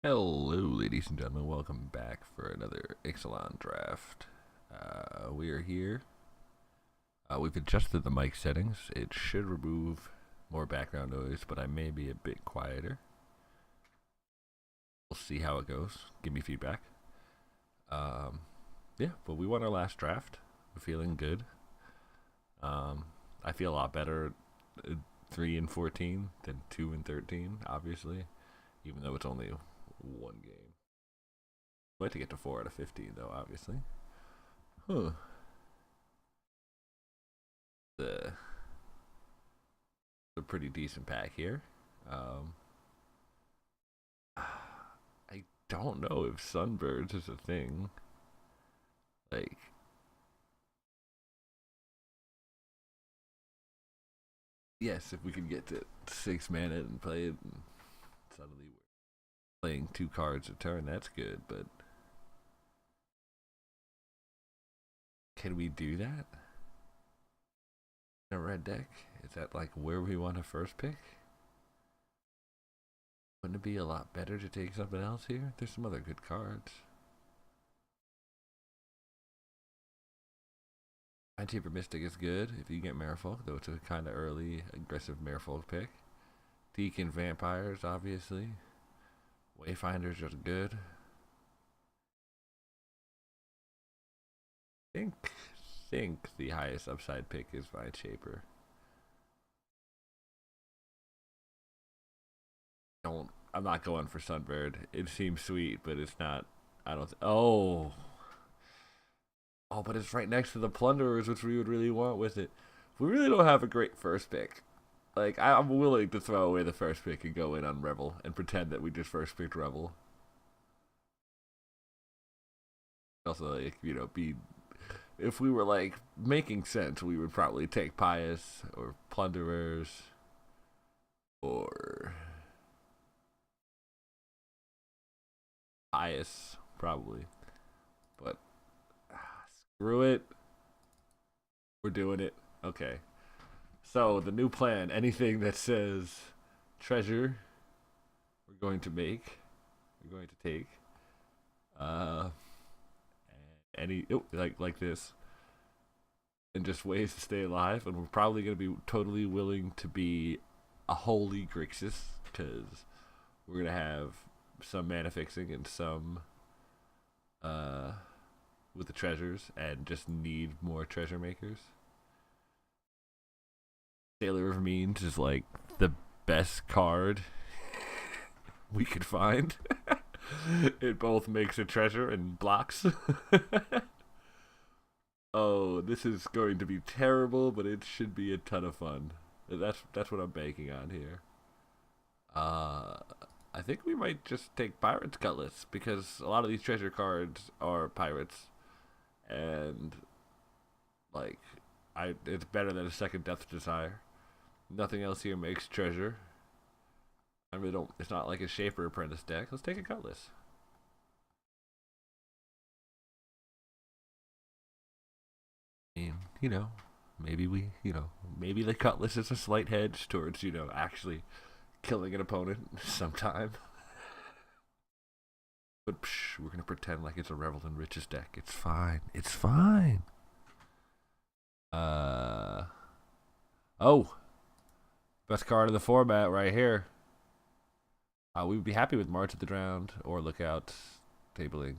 Hello, ladies and gentlemen. Welcome back for another Ixalan draft. We are here. We've adjusted the mic settings. It should remove more background noise, but I may be a bit quieter. We'll see how it goes. Give me feedback. Yeah, but we won our last draft. We're feeling good. I feel a lot better 3 and 14 than 2 and 13, obviously, even though it's only one game. I'd like to get to 4 out of 15, though, obviously. Huh. The a pretty decent pack here. I don't know if sunbirds is a thing. Like, yes, if we could get to 6 mana and play it, and suddenly we're playing 2 cards a turn, that's good, but can we do that in a red deck? Is that like where we want to first pick? Wouldn't it be a lot better to take something else here? There's some other good cards. Anti-Paper Mystic is good if you get Merfolk, though it's a kind of early, aggressive Merfolk pick. Deacon Vampires, obviously. Wayfinders are good. Think the highest upside pick is Vine Shaper. I'm not going for Sunbird. It seems sweet, but it's not. I don't. Oh, but it's right next to the Plunderers, which we would really want with it. We really don't have a great first pick. Like, I'm willing to throw away the first pick and go in on Revel and pretend that we just first picked Revel. Also, like, be if we were like making sense, we would probably take Pious or Plunderers or Pious, probably. But screw it. We're doing it. Okay. So the new plan, anything that says treasure, we're going to make. We're going to take. Uh, like this, and just ways to stay alive. And we're probably going to be totally willing to be a holy Grixis because we're going to have some mana fixing and some with the treasures, and just need more treasure makers. Sailor of Means is like the best card we could find. It both makes a treasure and blocks. Oh, this is going to be terrible, but it should be a ton of fun. That's what I'm banking on here. Uh, I think we might just take Pirates Cutlass because a lot of these treasure cards are pirates, and like, it's better than a second Death Desire. Nothing else here makes treasure. I really don't. It's not like a Shaper Apprentice deck. Let's take a Cutlass. I mean, maybe the Cutlass is a slight hedge towards, actually killing an opponent sometime. But we're gonna pretend like it's a Revel and Riches deck. It's fine. It's fine. Uh oh, best card of the format right here. We would be happy with March of the Drowned or Lookout tabling.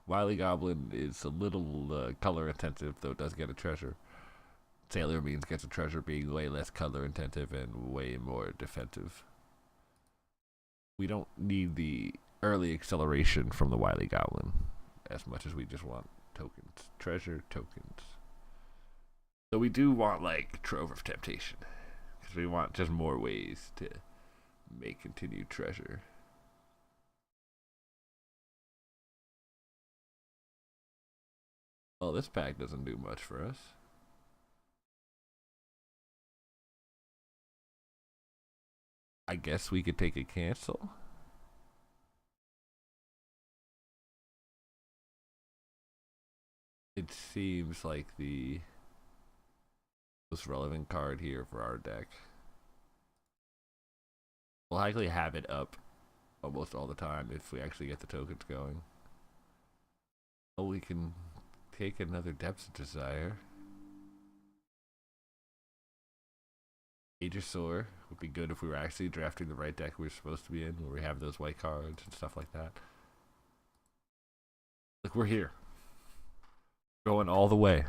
Wily Goblin is a little color intensive, though it does get a treasure. Sailor Means gets a treasure, being way less color intensive and way more defensive. We don't need the early acceleration from the Wily Goblin as much as we just want tokens. Treasure tokens. So we do want like Trove of Temptation. Because we want just more ways to make continued treasure. Well, this pack doesn't do much for us. I guess we could take a cancel. It seems like the most relevant card here for our deck. We'll likely have it up almost all the time if we actually get the tokens going. Oh, we can take another Depths of Desire. Aegisaur would be good if we were actually drafting the right deck we were supposed to be in, where we have those white cards and stuff like that. Look, we're here. Going all the way.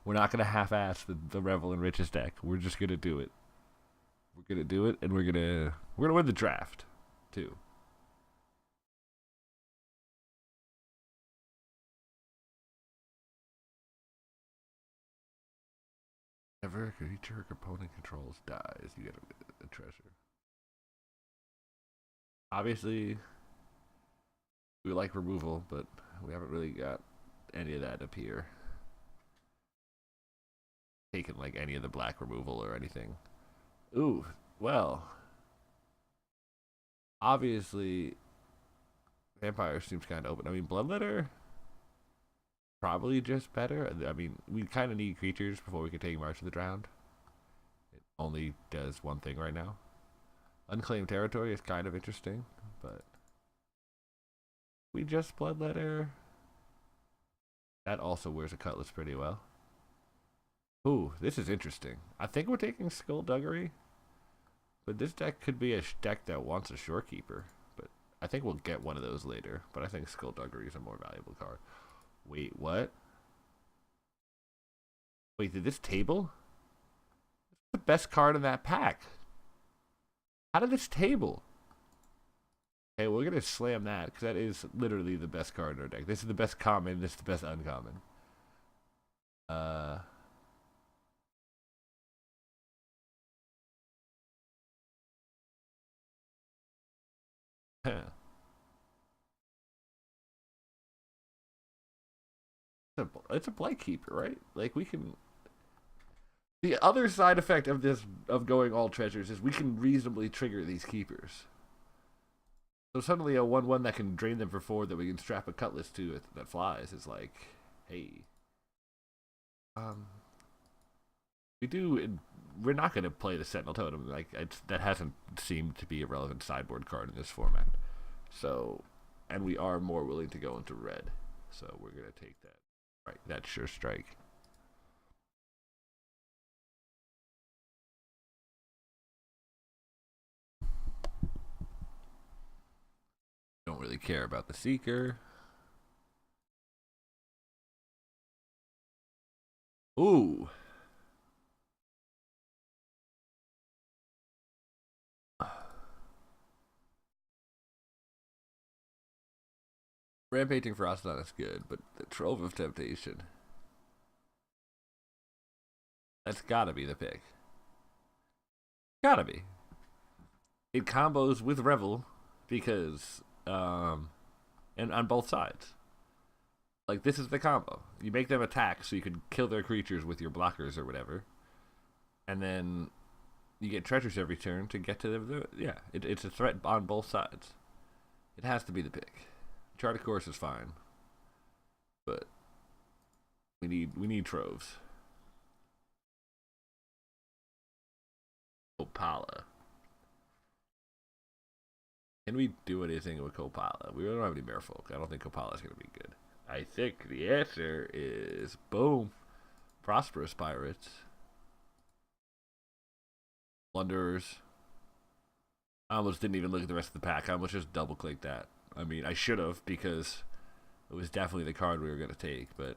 We're not going to half-ass the Revel and Riches deck. We're just going to do it. We're going to do it, and we're going to win the draft, too. Whenever a creature or opponent controls dies, you get a treasure. Obviously, we like removal, but we haven't really got any of that up here. Taken like any of the black removal or anything. Ooh, well, obviously, Vampire seems kind of open. I mean, Bloodletter probably just better. I mean, we kind of need creatures before we can take March of the Drowned. It only does one thing right now. Unclaimed Territory is kind of interesting, but we just Bloodletter. That also wears a Cutlass pretty well. Ooh, this is interesting. I think we're taking Skullduggery, but this deck could be a deck that wants a Shorekeeper. But I think we'll get one of those later. But I think Skullduggery is a more valuable card. Wait, what? Wait, did this table? It's the best card in that pack. How did this table? Hey, we're gonna slam that because that is literally the best card in our deck. This is the best common. This is the best uncommon. Huh. It's a Blight Keeper, right? Like we can. The other side effect of this of going all treasures is we can reasonably trigger these keepers. So suddenly a 1/1 that can drain them for 4 that we can strap a Cutlass to it that flies is like, hey. We do. We're not going to play the Sentinel Totem. Like that hasn't seemed to be a relevant sideboard card in this format. So, and we are more willing to go into red. So we're going to take that. Right, that's Sure Strike. Don't really care about the Seeker. Ooh. Rampaging Frostodon is good, but the Trove of Temptation. That's gotta be the pick. Gotta be. It combos with Revel because and on both sides. Like this is the combo. You make them attack so you can kill their creatures with your blockers or whatever. And then you get treasures every turn to get to the yeah, it's a threat on both sides. It has to be the pick. Chart of Course is fine. But we need troves. Opala. Can we do anything with Copala? We don't have any Merfolk. I don't think Copala's going to be good. I think the answer is boom. Prosperous Pirates. Plunderers. I almost didn't even look at the rest of the pack. I almost just double clicked that. I mean, I should have because it was definitely the card we were going to take, but.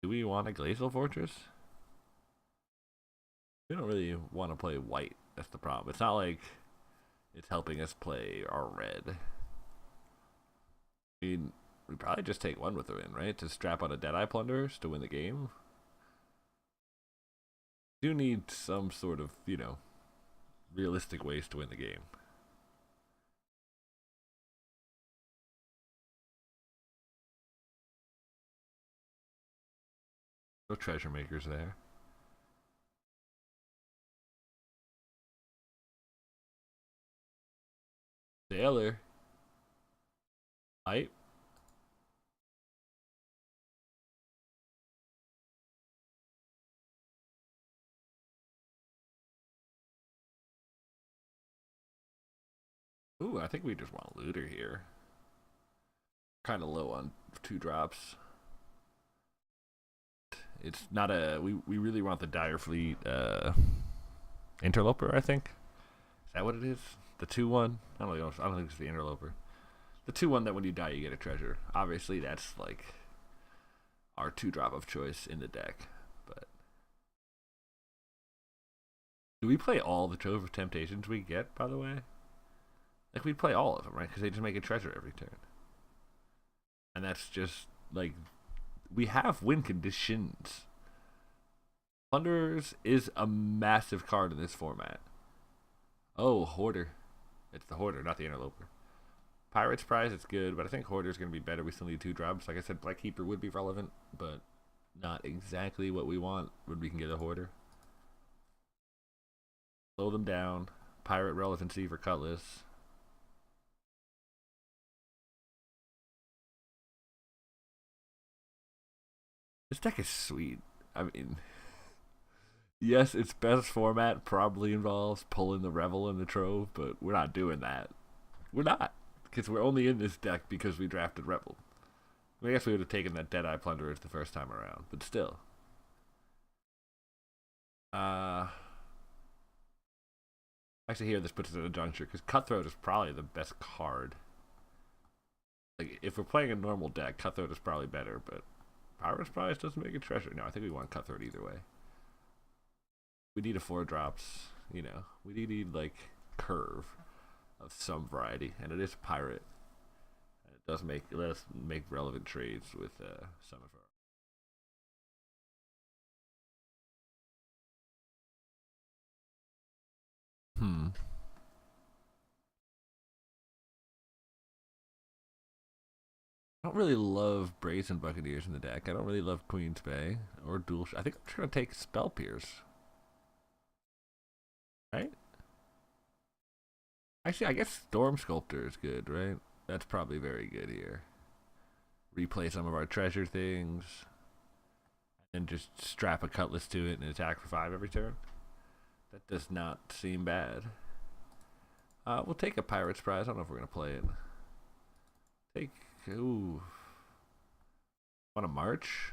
Do we want a Glacial Fortress? We don't really want to play white. That's the problem. It's not like it's helping us play our red. I mean, we probably just take one with the win, right? To strap on a Deadeye Plunderers to win the game. Do need some sort of, realistic ways to win the game. No treasure makers there. Sailor. Hype. Ooh, I think we just want looter here. Kind of low on 2 drops. It's not a. We really want the Dire Fleet Interloper, I think. Is that what it is? The 2-1? I don't know. I don't think it's the Interloper. The 2-1 that when you die you get a treasure. Obviously, that's like our 2-drop of choice in the deck. But do we play all the Trove of Temptations we get, by the way? Like, we'd play all of them, right? Because they just make a treasure every turn. And that's just, like, we have win conditions. Plunderers is a massive card in this format. Oh, Hoarder. It's the Hoarder, not the Interloper. Pirate's Prize, it's good, but I think Hoarder's going to be better. We still need 2 drops. Like I said, Black Keeper would be relevant, but not exactly what we want when we can get a Hoarder. Slow them down. Pirate relevancy for Cutlass. This deck is sweet. I mean, yes, its best format probably involves pulling the Revel and the Trove, but we're not doing that. We're not. Because we're only in this deck because we drafted Revel. I guess we would have taken that Deadeye Plunderers the first time around, but still. Actually, here this puts us at a juncture because Cutthroat is probably the best card. Like, if we're playing a normal deck, Cutthroat is probably better, but Pirate's Prize doesn't make a treasure. No, I think we want Cutthroat either way. We need a 4-drops, you know. We need, like, curve of some variety, and it is Pirate. And it does let us make relevant trades with some of our. I don't really love Brazen Buccaneers in the deck. I don't really love Queen's Bay or Dual. I think I'm just gonna take Spell Pierce. Right? Actually, I guess Storm Sculptor is good, right? That's probably very good here. Replay some of our treasure things, and just strap a Cutlass to it and attack for 5 every turn. That does not seem bad. We'll take a Pirate's Prize. I don't know if we're gonna play it. Take. Ooh. Want a March?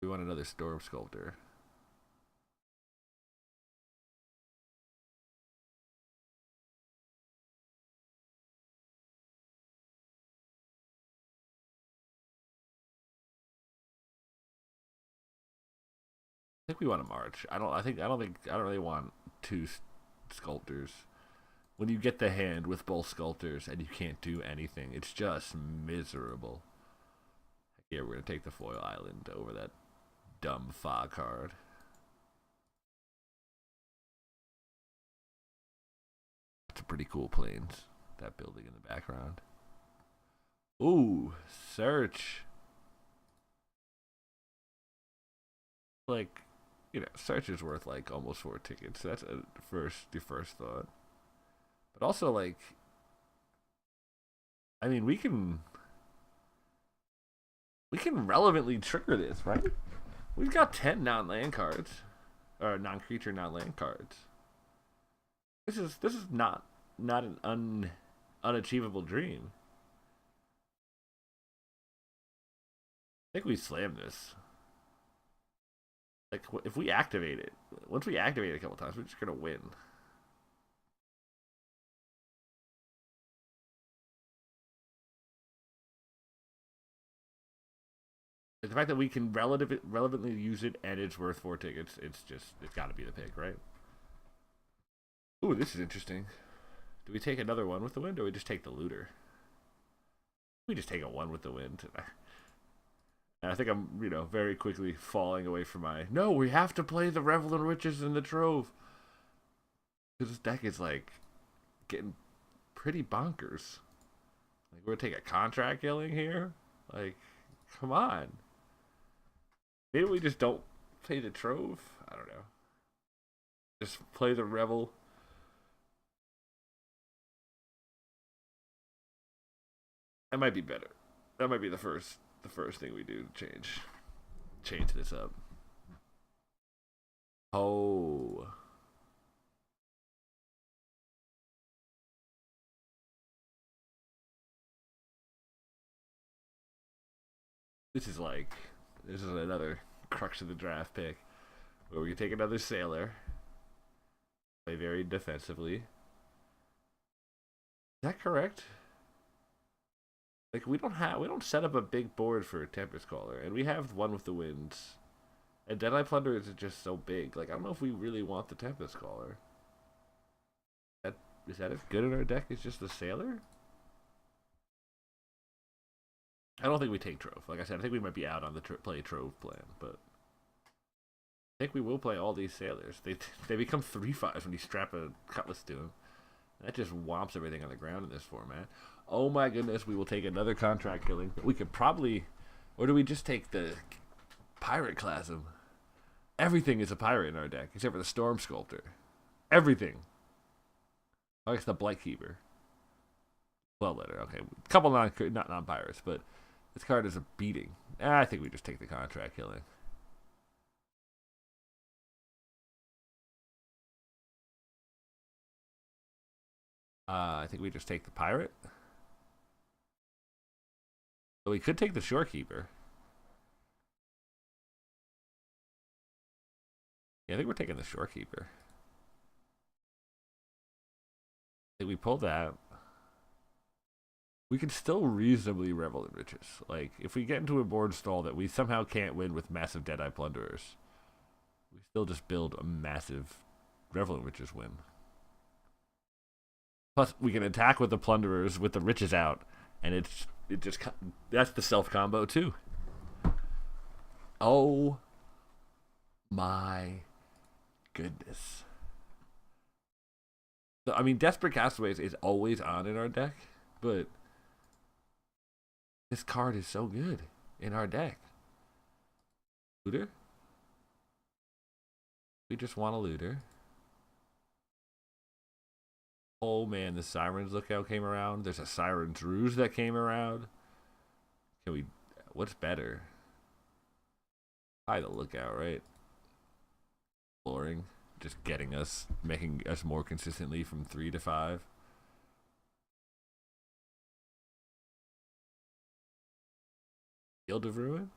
We want another Storm Sculptor. I think we want a March. I don't really want 2 sculptors. When you get the hand with both sculptors and you can't do anything, it's just miserable. Here we're gonna take the Foil Island over that dumb Fa card. It's a pretty cool plains. That building in the background. Ooh, search. Like, you know, search is worth like almost 4 tickets. So that's your first thought. But also, like, I mean, we can relevantly trigger this, right? We've got 10 non-land cards, or non-creature, non-land cards. This is not an unachievable dream. I think we slam this. Like, if we activate it, once we activate it a couple times, we're just gonna win. The fact that we can relevantly use it and it's worth 4 tickets, it's got to be the pick, right? Ooh, this is interesting. Do we take another one with the wind, or we just take the looter? We just take a 1 with the wind. And I think I'm, very quickly falling away from my. No, we have to play the Revel and Riches in the Trove. Because this deck is like getting pretty bonkers. Like, we're gonna take a contract killing here. Like, come on. Maybe we just don't play the Trove. I don't know. Just play the Revel. That might be better. That might be the first thing we do to change this up. Oh. This is like, this is another crux of the draft pick where we can take another sailor, play very defensively. Is that correct? Like we don't set up a big board for a Tempest Caller, and we have one with the winds. And Deadeye Plunderers is just so big. Like I don't know if we really want the Tempest Caller. That is that as good in our deck as just the sailor? I don't think we take Trove. Like I said, I think we might be out on the play Trove plan, but I think we will play all these sailors. They become 3/5s when you strap a Cutlass to them. That just whomps everything on the ground in this format. Oh my goodness, we will take another contract killing. We could probably, or do we just take the Pirate Clasm? Everything is a pirate in our deck, except for the Storm Sculptor. Everything. I guess the Blight Keeper. Blood Letter, okay. A couple not non-pirates, but this card is a beating. I think we just take the contract killing. I think we just take the pirate. So we could take the Shorekeeper. Yeah, I think we're taking the Shorekeeper. I think we pull that. We can still reasonably Revel in Riches. Like, if we get into a board stall that we somehow can't win with massive Deadeye Plunderers, we still just build a massive Revel in Riches win. Plus, we can attack with the Plunderers with the Riches out, and that's the self combo too. Oh my goodness. So, I mean, Desperate Castaways is always on in our deck, but this card is so good in our deck. Looter? We just want a looter. Oh man, the Siren's Lookout came around. There's a Siren's Ruse that came around. Can we... What's better? Probably the Lookout, right? Exploring. Just getting us, making us more consistently from 3 to 5. Field of Ruin?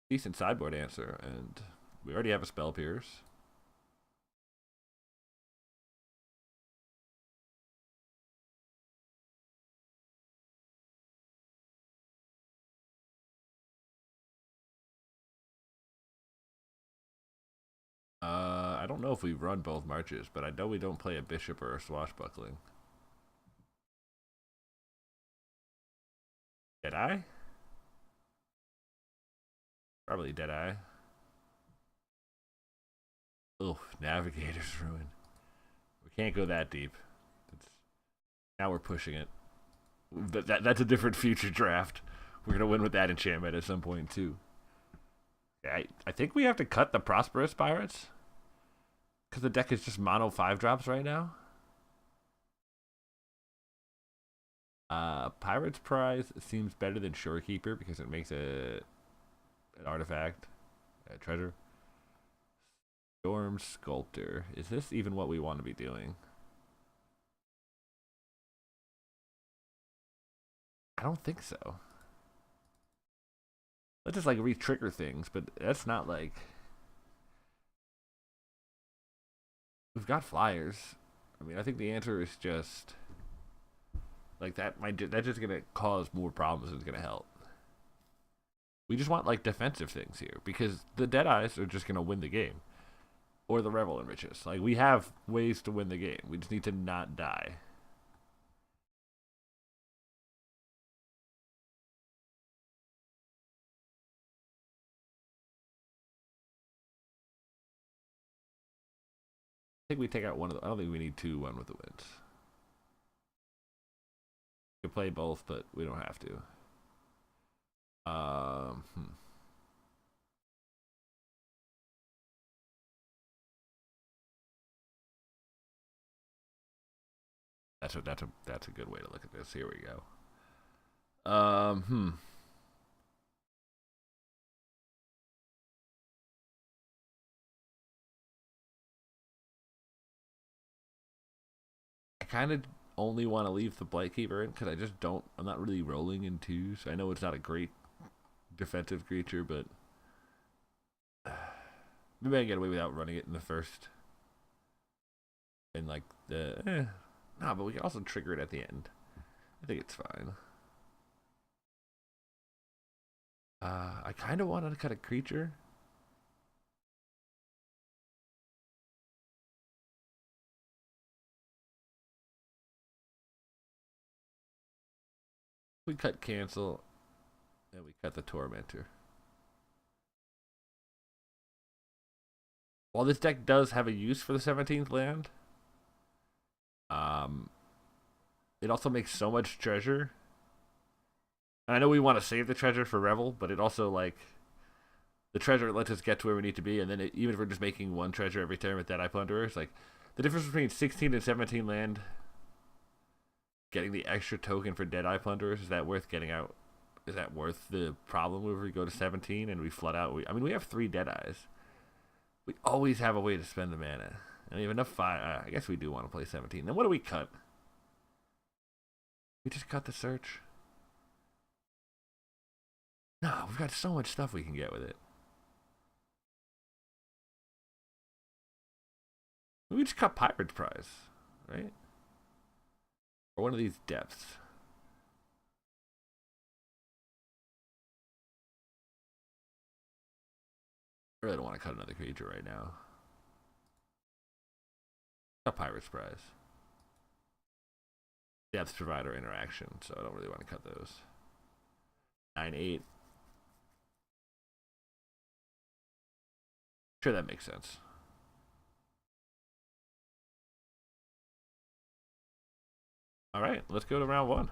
Decent sideboard answer, and we already have a Spell Pierce. I don't know if we run both marches, but I know we don't play a bishop or a swashbuckling. Deadeye? Probably Deadeye. Oh, Navigator's Ruin. We can't go that deep. Now we're pushing it. That's a different future draft. We're going to win with that enchantment at some point, too. I think we have to cut the Prosperous Pirates. Because the deck is just mono 5-drops right now. Pirate's Prize seems better than Shorekeeper because it makes an artifact, a treasure. Storm Sculptor. Is this even what we want to be doing? I don't think so. Let's just like re-trigger things, but that's not like... We've got flyers. I mean, I think the answer is just... Like that's just gonna cause more problems than it's gonna help. We just want like defensive things here because the Deadeyes are just gonna win the game, or the Revel in Riches. Like we have ways to win the game. We just need to not die. I think we take out one of the. I don't think we need 2-1 with the winds. We can play both, but we don't have to. That's a good way to look at this. Here we go. I kind of only want to leave the Blightkeeper in because I just don't. I'm not really rolling in twos. I know it's not a great defensive creature, but maybe I can get away without running it in the first. And like nah, but we can also trigger it at the end. I think it's fine. I kind of wanted to cut a creature. We cut cancel, and we cut the Tormentor. While this deck does have a use for the 17th land, it also makes so much treasure. And I know we want to save the treasure for Revel, but it also like the treasure lets us get to where we need to be, and then even if we're just making one treasure every turn with Deadeye Plunderers, like the difference between 16 and 17 land, getting the extra token for Deadeye Plunderers, is that worth getting out? Is that worth the problem if we go to 17 and we flood out? I mean, we have 3 Deadeyes. We always have a way to spend the mana. And we have enough 5. I guess we do want to play 17. Then what do we cut? We just cut the search. No, we've got so much stuff we can get with it. We just cut Pirate's Prize, right? Or one of these depths. I really don't want to cut another creature right now. Cut Pirate's Prize. Depth provider interaction, so I don't really want to cut those. 9/8. Sure, that makes sense. All right, let's go to round 1.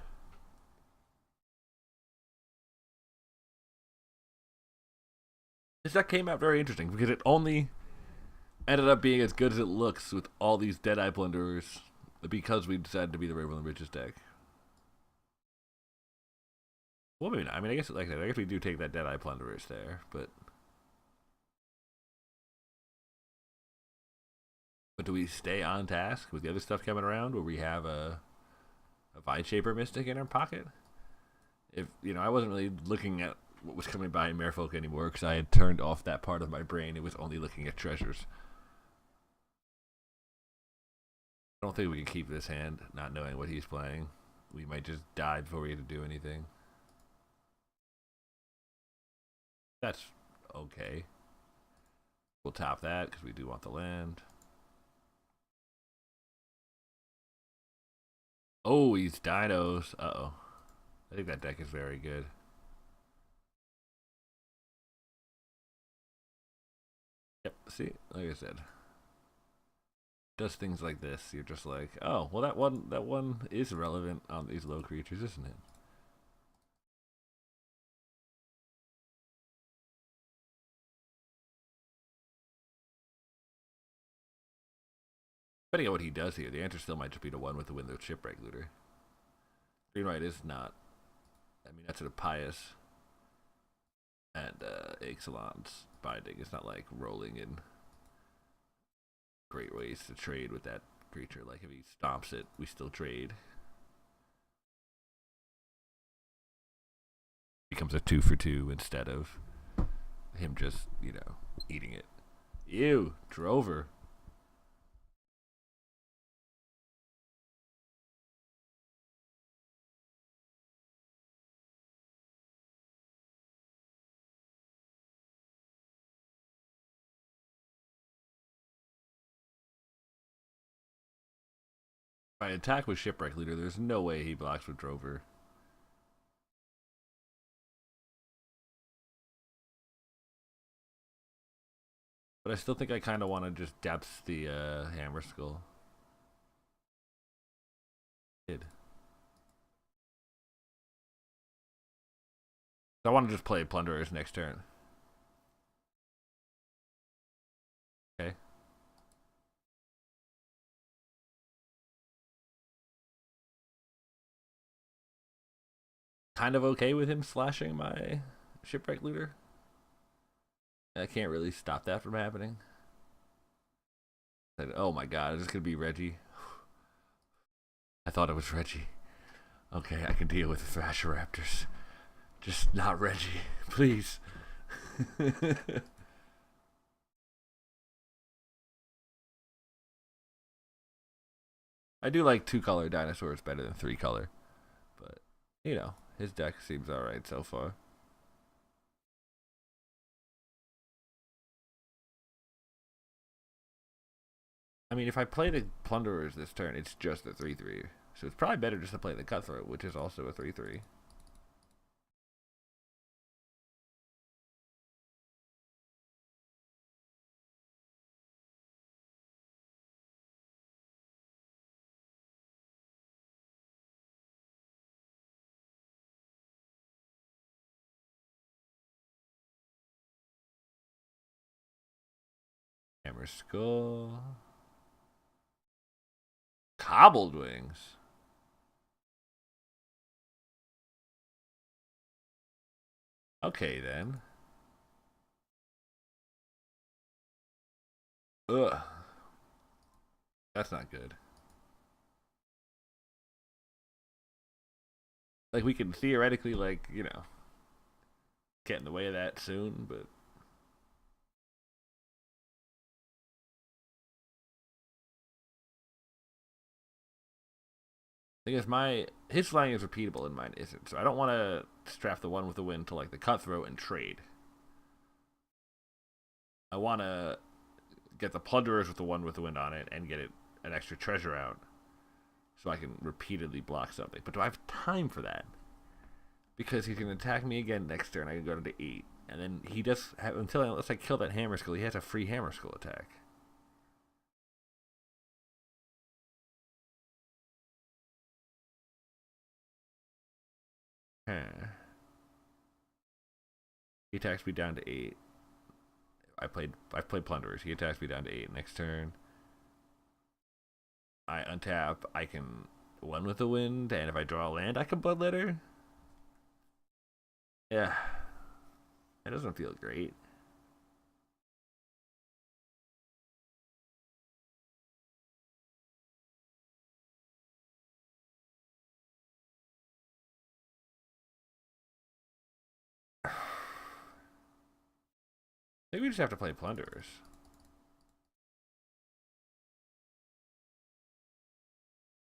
This deck came out very interesting because it only ended up being as good as it looks with all these Deadeye Plunderers because we decided to be the Revel and Riches deck. Well, maybe not. I mean, I guess like that. I guess we do take that Deadeye Plunderers there, but do we stay on task with the other stuff coming around where we have a Vine Shaper Mystic in our pocket? If I wasn't really looking at what was coming by in Merfolk anymore because I had turned off that part of my brain. It was only looking at treasures. I don't think we can keep this hand not knowing what he's playing. We might just die before we get to do anything. That's okay. We'll top that because we do want the land. Oh, he's dinos. Uh-oh. I think that deck is very good. Yep, see? Like I said. Does things like this. You're just like, oh, well that one is relevant on these low creatures, isn't it? Depending on what he does here, the answer still might just be the one with the Window Shipwreck Looter. Green White is not. I mean, that's a pious. And Ixalan's binding is not like rolling in great ways to trade with that creature. Like if he stomps it, we still trade. Becomes a 2 for 2 instead of him just, eating it. Ew, Drover. If I attack with Shipwreck Leader, there's no way he blocks with Drover. But I still think I kind of want to just depth the Hammer Skull. I want to just play Plunderers next turn. Okay. Kind of okay with him slashing my Shipwreck Looter. I can't really stop that from happening. Oh my god, is this going to be Reggie? I thought it was Reggie. Okay, I can deal with the Thrasher Raptors. Just not Reggie, please. I do like two-color dinosaurs better than three-color, but you know, his deck seems alright so far. I mean, if I play the Plunderers this turn, it's just a 3/3. So it's probably better just to play the Cutthroat, which is also a 3/3. Hammer Skull. Cobbled Wings. Okay, then. Ugh. That's not good. Like, we can theoretically, like, get in the way of that soon, but thing is, his flying is repeatable and mine isn't. So I don't want to strap the one with the wind to like the Cutthroat and trade. I want to get the Plunderers with the one with the wind on it and get an extra treasure out, so I can repeatedly block something. But do I have time for that? Because he's gonna attack me again next turn. I can go to 8, and then he does unless I kill that Hammer Skull. He has a free Hammer Skull attack. Huh. He attacks me down to 8. I've played Plunderers. He attacks me down to 8 next turn. I untap. I can one with the wind, and if I draw a land, I can Bloodletter. Yeah, it doesn't feel great. Maybe we just have to play Plunderers.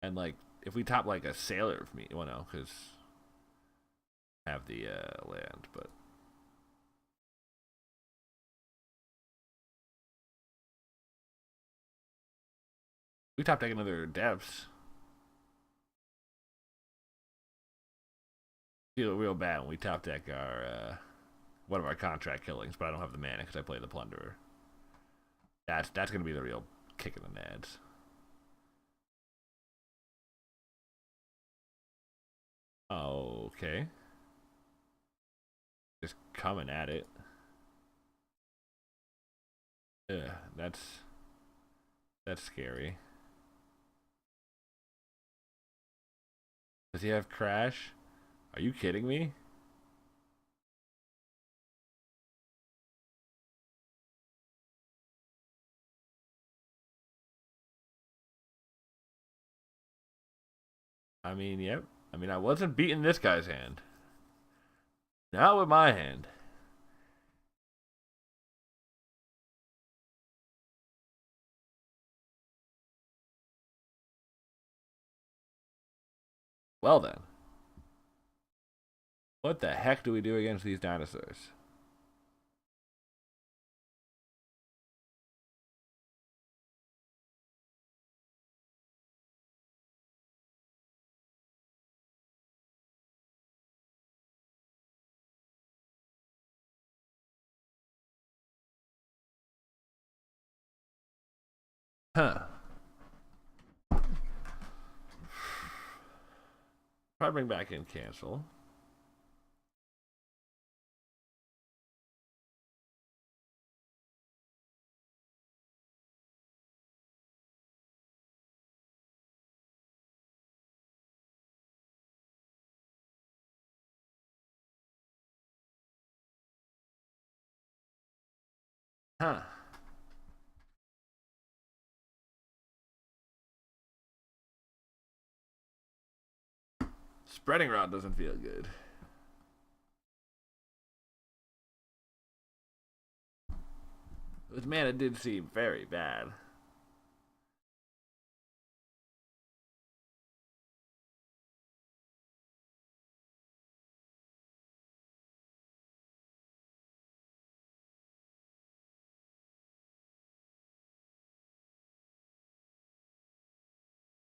And like, if we top like a Sailor of me, well, no, because have the land, but we top deck another Depths. Feel real bad when we top deck our one of our contract killings, but I don't have the mana because I play the Plunderer. That's gonna be the real kick in the nads. Okay, just coming at it. Yeah, that's scary. Does he have Crash? Are you kidding me? I mean, yep. I mean, I wasn't beating this guy's hand. Not with my hand. Well then, what the heck do we do against these dinosaurs? Huh. Probably bring back in cancel. Huh. Spreading Rod doesn't feel good. This mana did seem very bad.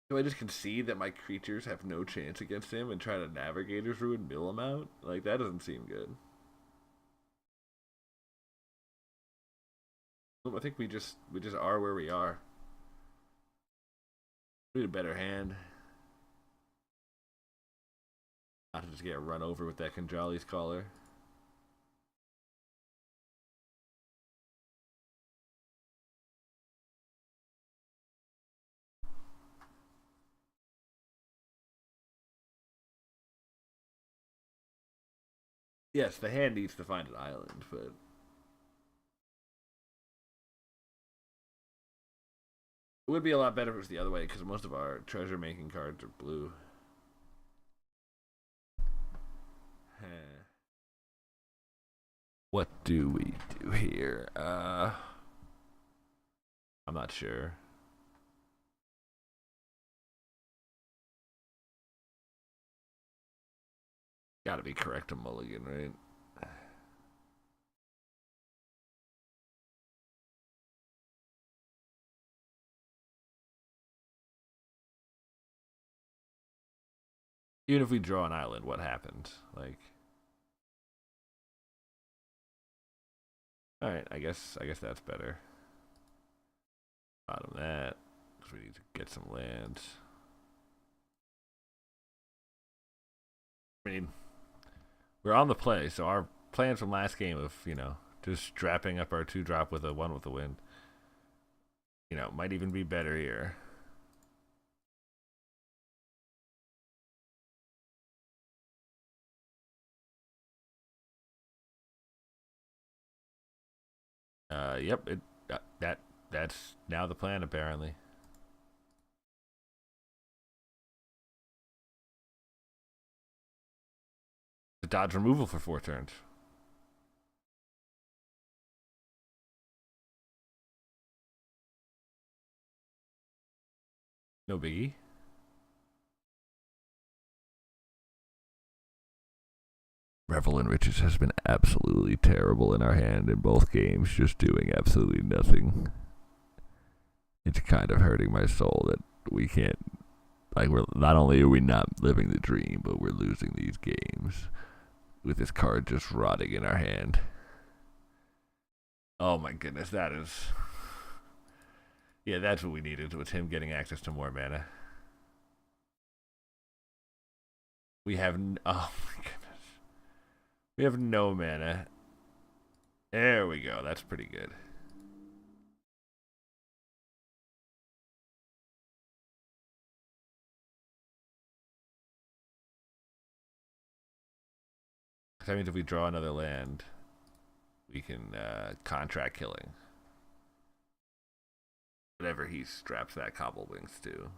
Do I just concede that my creatures have no chance against him and try to Navigator's Ruin mill him out? Like, that doesn't seem good. I think we just are where we are. We need a better hand. Not to just get run over with that Kanjali's Caller. Yes, the hand needs to find an island, but it would be a lot better if it was the other way because most of our treasure making cards are blue. What do we do here? I'm not sure. Gotta be correct to mulligan, right? Even if we draw an island, what happened? Like, all right, I guess that's better. Bottom that, because we need to get some land. I mean, we're on the play, so our plans from last game of just strapping up our 2-drop with a 1 with the wind, might even be better here. Yep. That's now the plan apparently. To dodge removal for 4 turns. No biggie. Revel and Riches has been absolutely terrible in our hand in both games, just doing absolutely nothing. It's kind of hurting my soul that we can't. Like, we're not only are we not living the dream, but we're losing these games with this card just rotting in our hand. Oh my goodness, that is. Yeah, that's what we needed. Was him getting access to more mana. We have. Oh my goodness. We have no mana. There we go. That's pretty good. That means if we draw another land, we can contract killing. Whatever he straps that Cobble Wings to.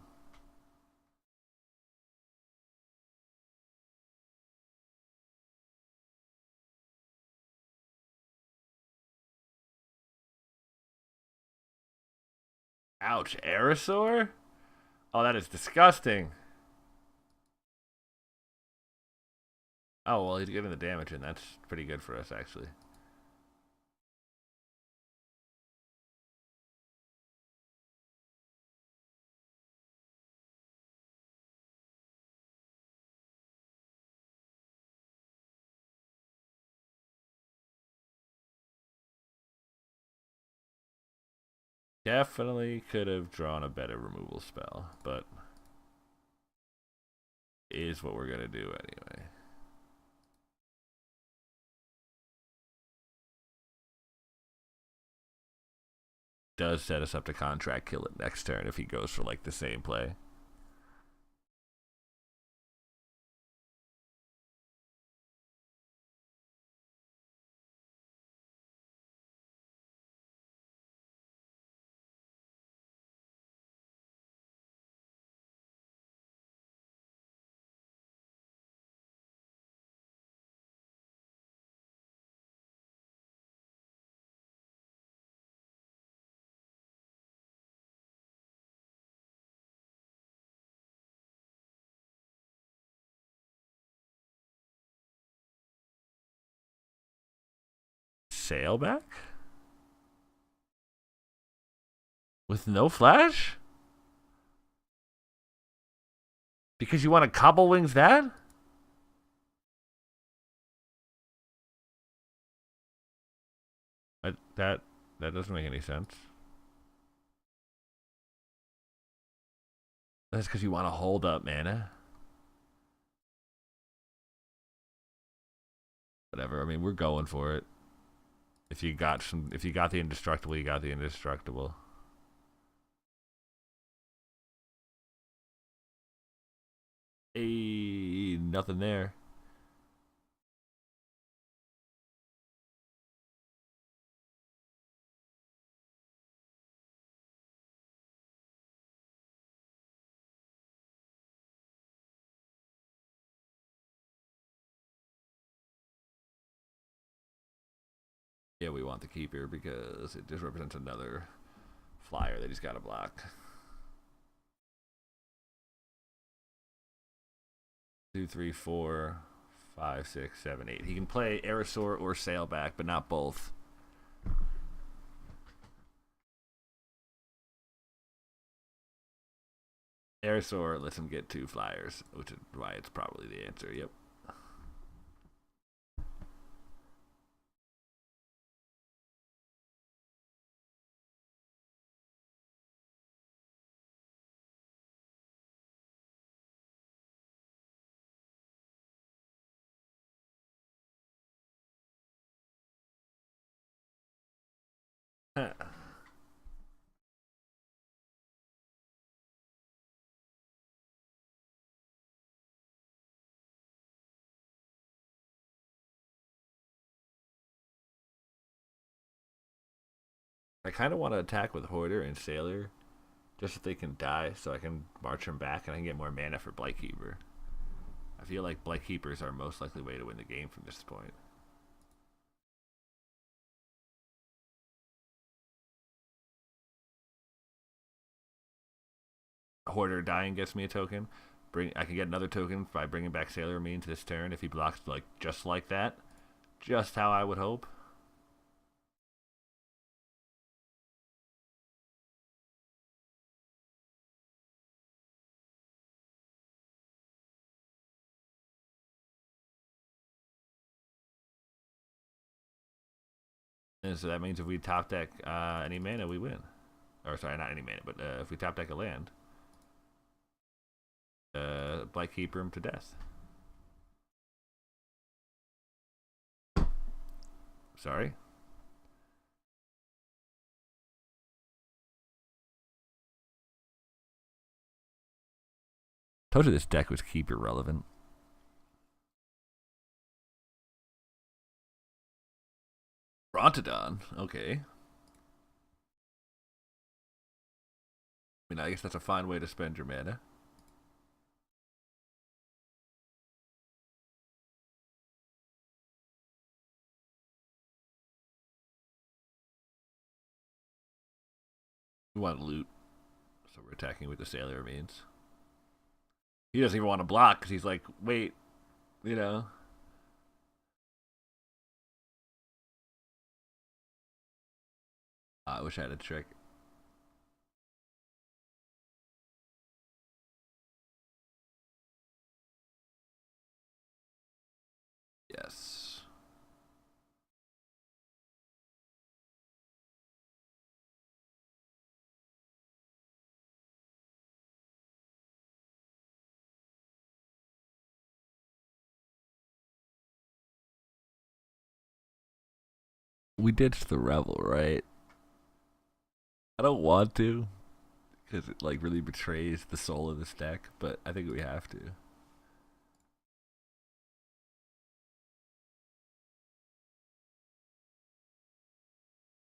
Ouch, Aerosaur? Oh, that is disgusting. Oh, well, he's getting the damage in. That's pretty good for us, actually. Definitely could have drawn a better removal spell, but is what we're going to do anyway. Does set us up to contract kill it next turn if he goes for like the same play. sail back? With no flash? Because you want to cobble wings that? That doesn't make any sense. That's because you want to hold up mana. Whatever. I mean, we're going for it. If you got the indestructible, you got the indestructible. Hey, nothing there. Yeah, we want the keeper because it just represents another flyer that he's got to block. 2, 3, 4, 5, 6, 7, 8. He can play Aerosaur or Sailback, but not both. Aerosaur lets him get 2 flyers, which is why it's probably the answer. Yep. I kind of want to attack with Hoarder and Sailor, just so they can die, so I can march them back and I can get more mana for Blightkeeper. I feel like Blightkeepers are most likely way to win the game from this point. Hoarder dying gets me a token. I can get another token by bringing back Sailor Mean to this turn if he blocks like just like that. Just how I would hope. And so that means if we top deck any mana, we win. Or sorry, not any mana, but if we top deck a land, Blightkeeper him to death. Sorry. Told you this deck was keeper relevant. Brontodon, okay. I mean, I guess that's a fine way to spend your mana. We want loot, so we're attacking with the Sailor Means. He doesn't even want to block because he's like, wait, you know. I wish I had a trick. Yes. We ditched the Revel, right? I don't want to, because it like really betrays the soul of this deck, but I think we have to.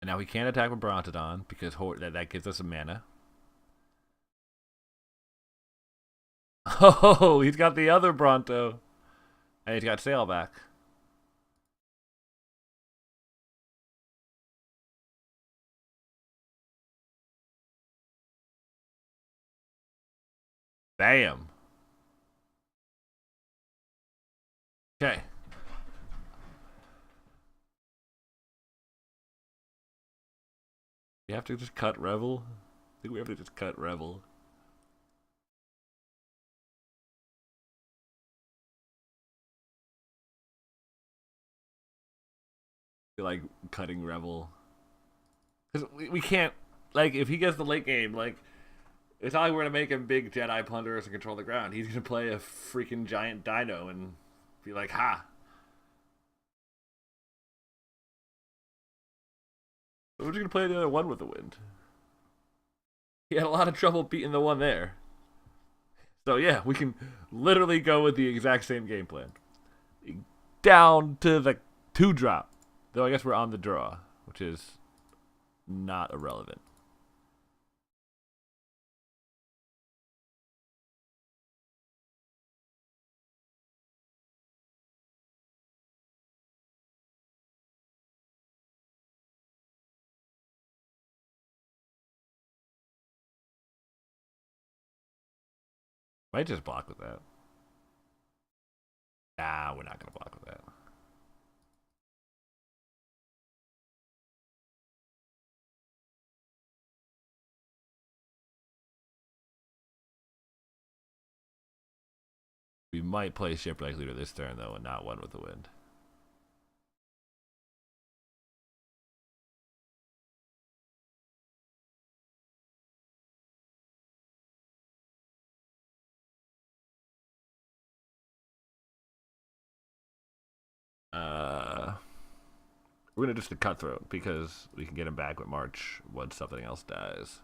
And now we can't attack with Brontodon because that gives us a mana. Oh, he's got the other Bronto. And he's got Sailback. Bam. Okay. We have to just cut Revel. I think we have to just cut Revel. Like cutting Revel. Because we can't, like, if he gets the late game, like, it's not like we're going to make him big Jedi plunderers and control the ground. He's going to play a freaking giant dino and be like, ha. We're just going to play the other one with the wind. He had a lot of trouble beating the one there. So, yeah, we can literally go with the exact same game plan. Down to the 2-drop. Though I guess we're on the draw, which is not irrelevant. Might just block with that. Nah, we're not going to block with that. We might play Shipwreck Leader this turn, though, and not one with the wind. We're going to just a Cutthroat because we can get him back with March once something else dies.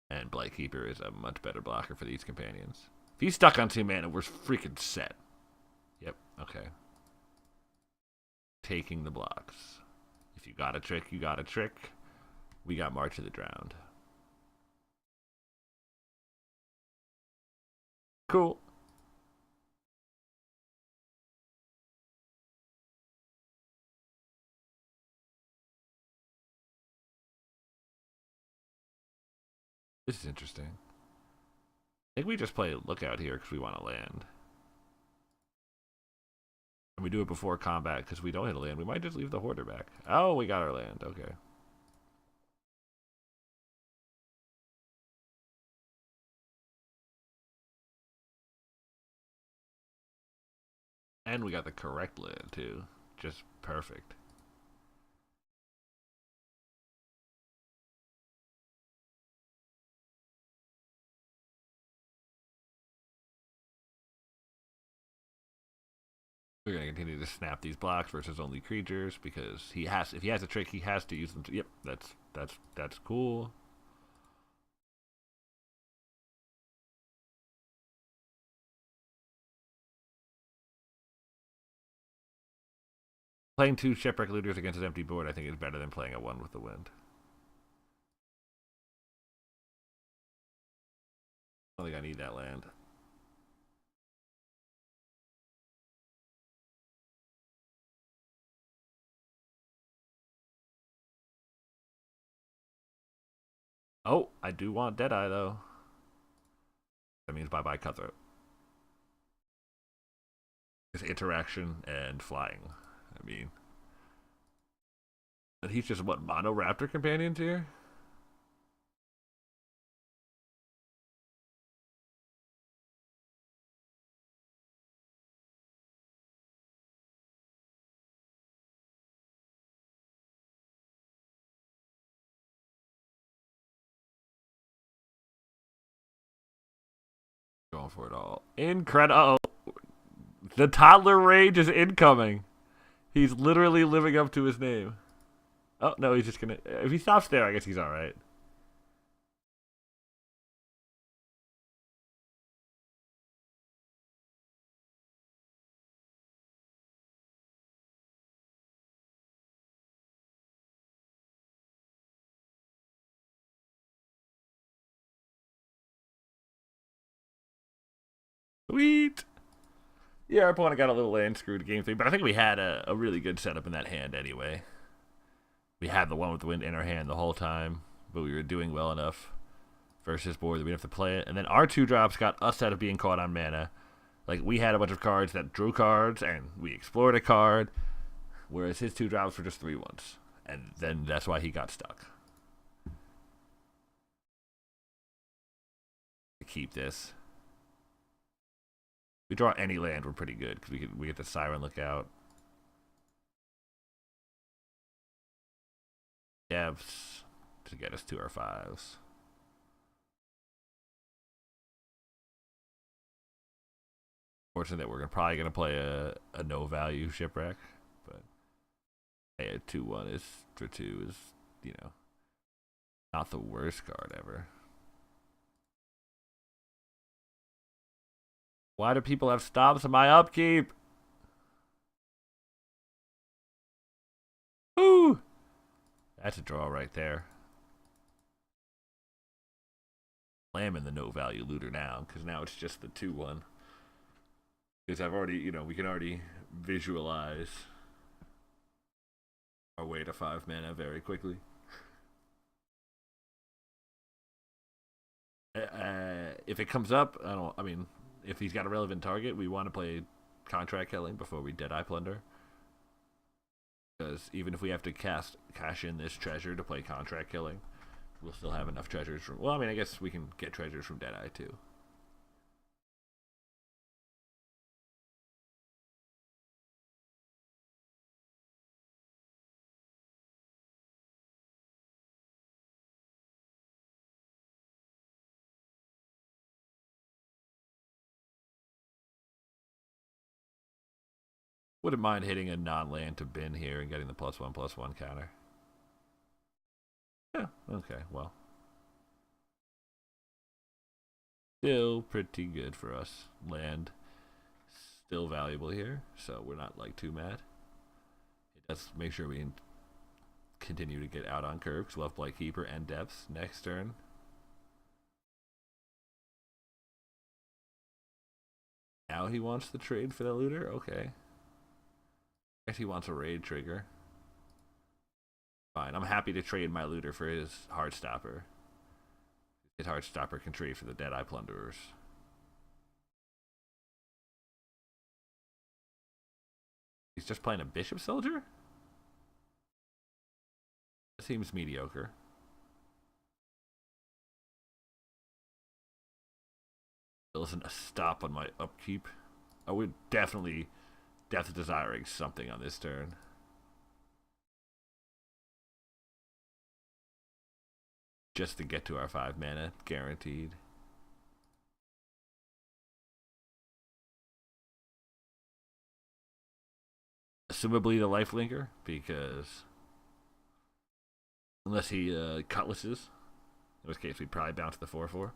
And Blightkeeper is a much better blocker for these companions. If he's stuck on 2 mana, we're freaking set. Yep, okay. Taking the blocks. If you got a trick, you got a trick. We got March of the Drowned. Cool. This is interesting. I think we just play Lookout here because we want to land. And we do it before combat because we don't hit a land. We might just leave the Hoarder back. Oh, we got our land. Okay. And we got the correct land, too. Just perfect. We're gonna continue to snap these blocks versus only creatures because he has. If he has a trick, he has to use them. Yep, that's cool. Playing 2 Shipwreck Looters against his empty board, I think, is better than playing a 1 with the wind. I don't think I need that land. Oh, I do want Deadeye, though. That means bye-bye Cutthroat. It's interaction and flying. I mean... And he's just, what, mono Raptor companions here? Going for it all. Incredible. The toddler rage is incoming. He's literally living up to his name. Oh, no, he's just gonna... If he stops there, I guess he's alright. Sweet. Yeah, our opponent got a little land screwed game 3, but I think we had a really good setup in that hand anyway. We had the one with the wind in our hand the whole time, but we were doing well enough versus his board that we'd have to play it. And then our 2-drops got us out of being caught on mana. Like, we had a bunch of cards that drew cards, and we explored a card, whereas his 2-drops were just 3-1s. And then that's why he got stuck. keep this. If we draw any land, we're pretty good because we get the Siren Lookout. Devs to get us to our 5s. Fortunate that we're probably going to play a no value Shipwreck, but hey, a 2/1 is for 2 is, you know, not the worst card ever. Why do people have stops in my upkeep? Woo! That's a draw right there. Slamming the no value looter now, because now it's just the 2/1. Because I've already, you know, we can already visualize our way to 5 mana very quickly. If it comes up, I mean, if he's got a relevant target, we want to play Contract Killing before we Deadeye Plunder. Because even if we have to cash in this treasure to play Contract Killing, we'll still have enough treasures from. Well, I mean, I guess we can get treasures from Deadeye too. Wouldn't mind hitting a non-land to bin here and getting the +1/+1 counter. Yeah, okay, well. Still pretty good for us. Land still valuable here, so we're not like too mad. It does make sure we continue to get out on curve because we'll have Blight Keeper and Depths next turn. Now he wants the trade for the looter? Okay. I guess he wants a raid trigger. Fine, I'm happy to trade my looter for his Heartstopper. His Heartstopper can trade for the Deadeye Plunderers. He's just playing a Bishop Soldier? That seems mediocre. There isn't a stop on my upkeep. I would definitely Death Desiring something on this turn. Just to get to our 5 mana, guaranteed. Assumably the Lifelinker, because unless he cutlasses, in which case we'd probably bounce the 4/4.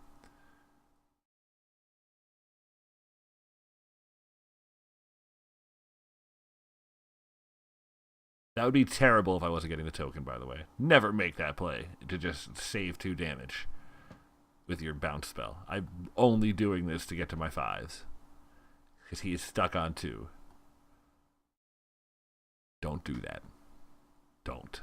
That would be terrible if I wasn't getting the token, by the way. Never make that play to just save 2 damage with your bounce spell. I'm only doing this to get to my 5s. Because he is stuck on 2. Don't do that. Don't.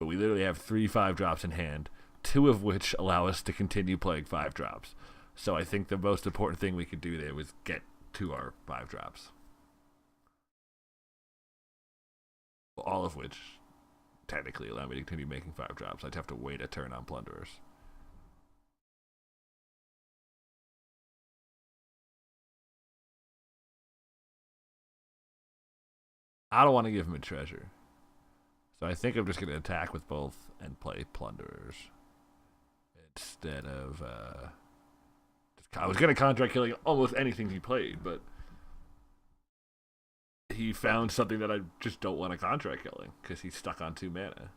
But we literally have 3 5-drops in hand, 2 of which allow us to continue playing 5-drops. So I think the most important thing we could do there was get to our 5-drops. All of which technically allow me to continue making 5-drops. I'd have to wait a turn on Plunderers. I don't want to give him a treasure. So I think I'm just going to attack with both and play Plunderers. Instead of... I was going to Contract Killing almost anything he played, but he found something that I just don't want to Contract Killing because he's stuck on 2 mana.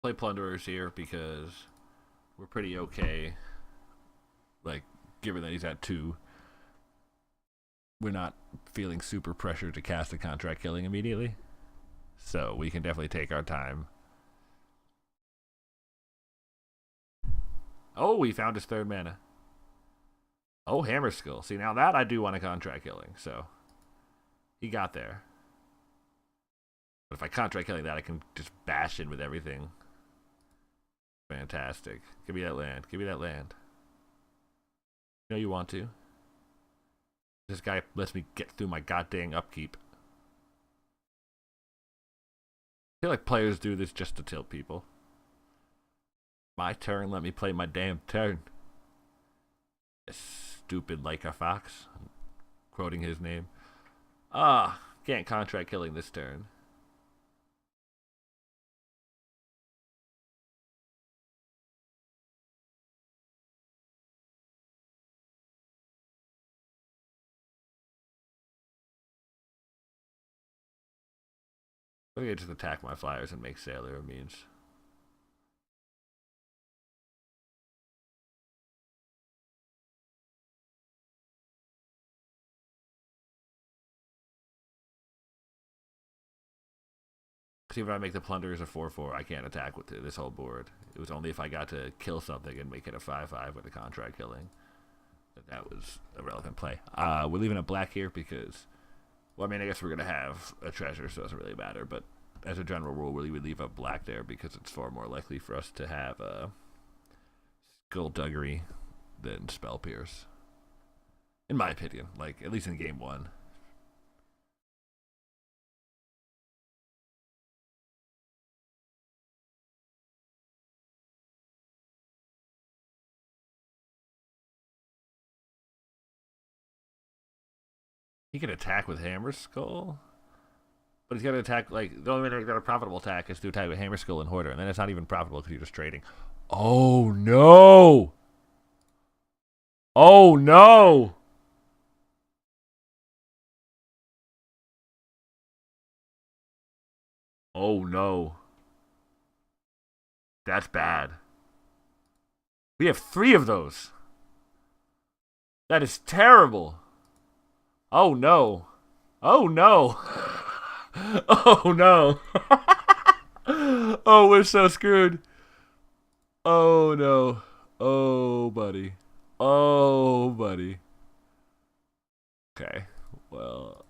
Play Plunderers here because we're pretty okay. Like, given that he's at 2, we're not feeling super pressured to cast a Contract Killing immediately. So we can definitely take our time. Oh, we found his 3rd mana. Oh, Hammer Skill. See, now that I do want a Contract Killing, so he got there. But if I Contract Killing that, I can just bash in with everything. Fantastic. Give me that land. Give me that land. You know you want to. This guy lets me get through my goddamn upkeep. I feel like players do this just to tilt people. My turn, let me play my damn turn. Stupid like a fox. I'm quoting his name. Ah, can't contract killing this turn. I think I just attack my flyers and make Sailor means. See, if I make the plunderers a 4/4, I can't attack with this whole board. It was only if I got to kill something and make it a 5/5 with a contract killing that was a relevant play. We're leaving it black here because, well, I mean, I guess we're gonna have a treasure, so it doesn't really matter. But as a general rule, we would leave up black there because it's far more likely for us to have skullduggery than spell pierce, in my opinion. Like at least in game one. He can attack with Hammer Skull, but he's got to attack, like, the only way to get a profitable attack is to attack with Hammer Skull and Hoarder, and then it's not even profitable because you're just trading. Oh no! Oh no! Oh no. That's bad. We have 3 of those. That is terrible. Oh no. Oh no. Oh no. Oh, we're so screwed. Oh no. Oh, buddy. Oh, buddy. Okay. Well,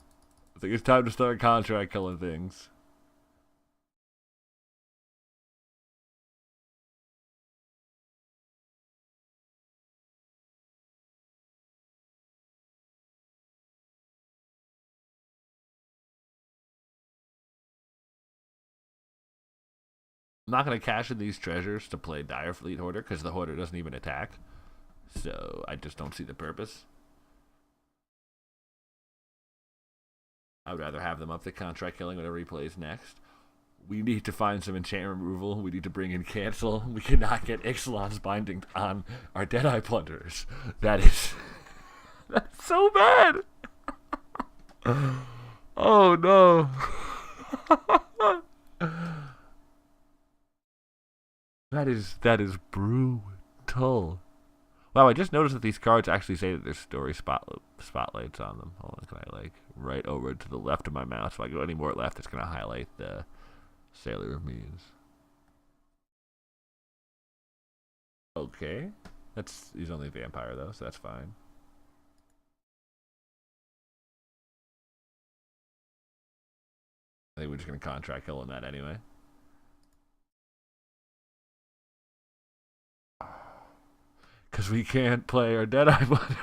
I think it's time to start contract killing things. I'm not going to cash in these treasures to play Dire Fleet Hoarder because the Hoarder doesn't even attack. So I just don't see the purpose. I would rather have them up to contract killing whatever he plays next. We need to find some enchantment removal. We need to bring in cancel. We cannot get Ixalan's binding on our Deadeye Plunderers. That is that's so bad. Oh no. that is brutal. Wow, I just noticed that these cards actually say that there's story spotlights on them. Hold on, can I like right over to the left of my mouse? If I go any more left, it's gonna highlight the Sailor of Muse. Okay, he's only a vampire though, so that's fine. I think we're just gonna contract kill on that anyway. Because we can't play our Deadeye Butler.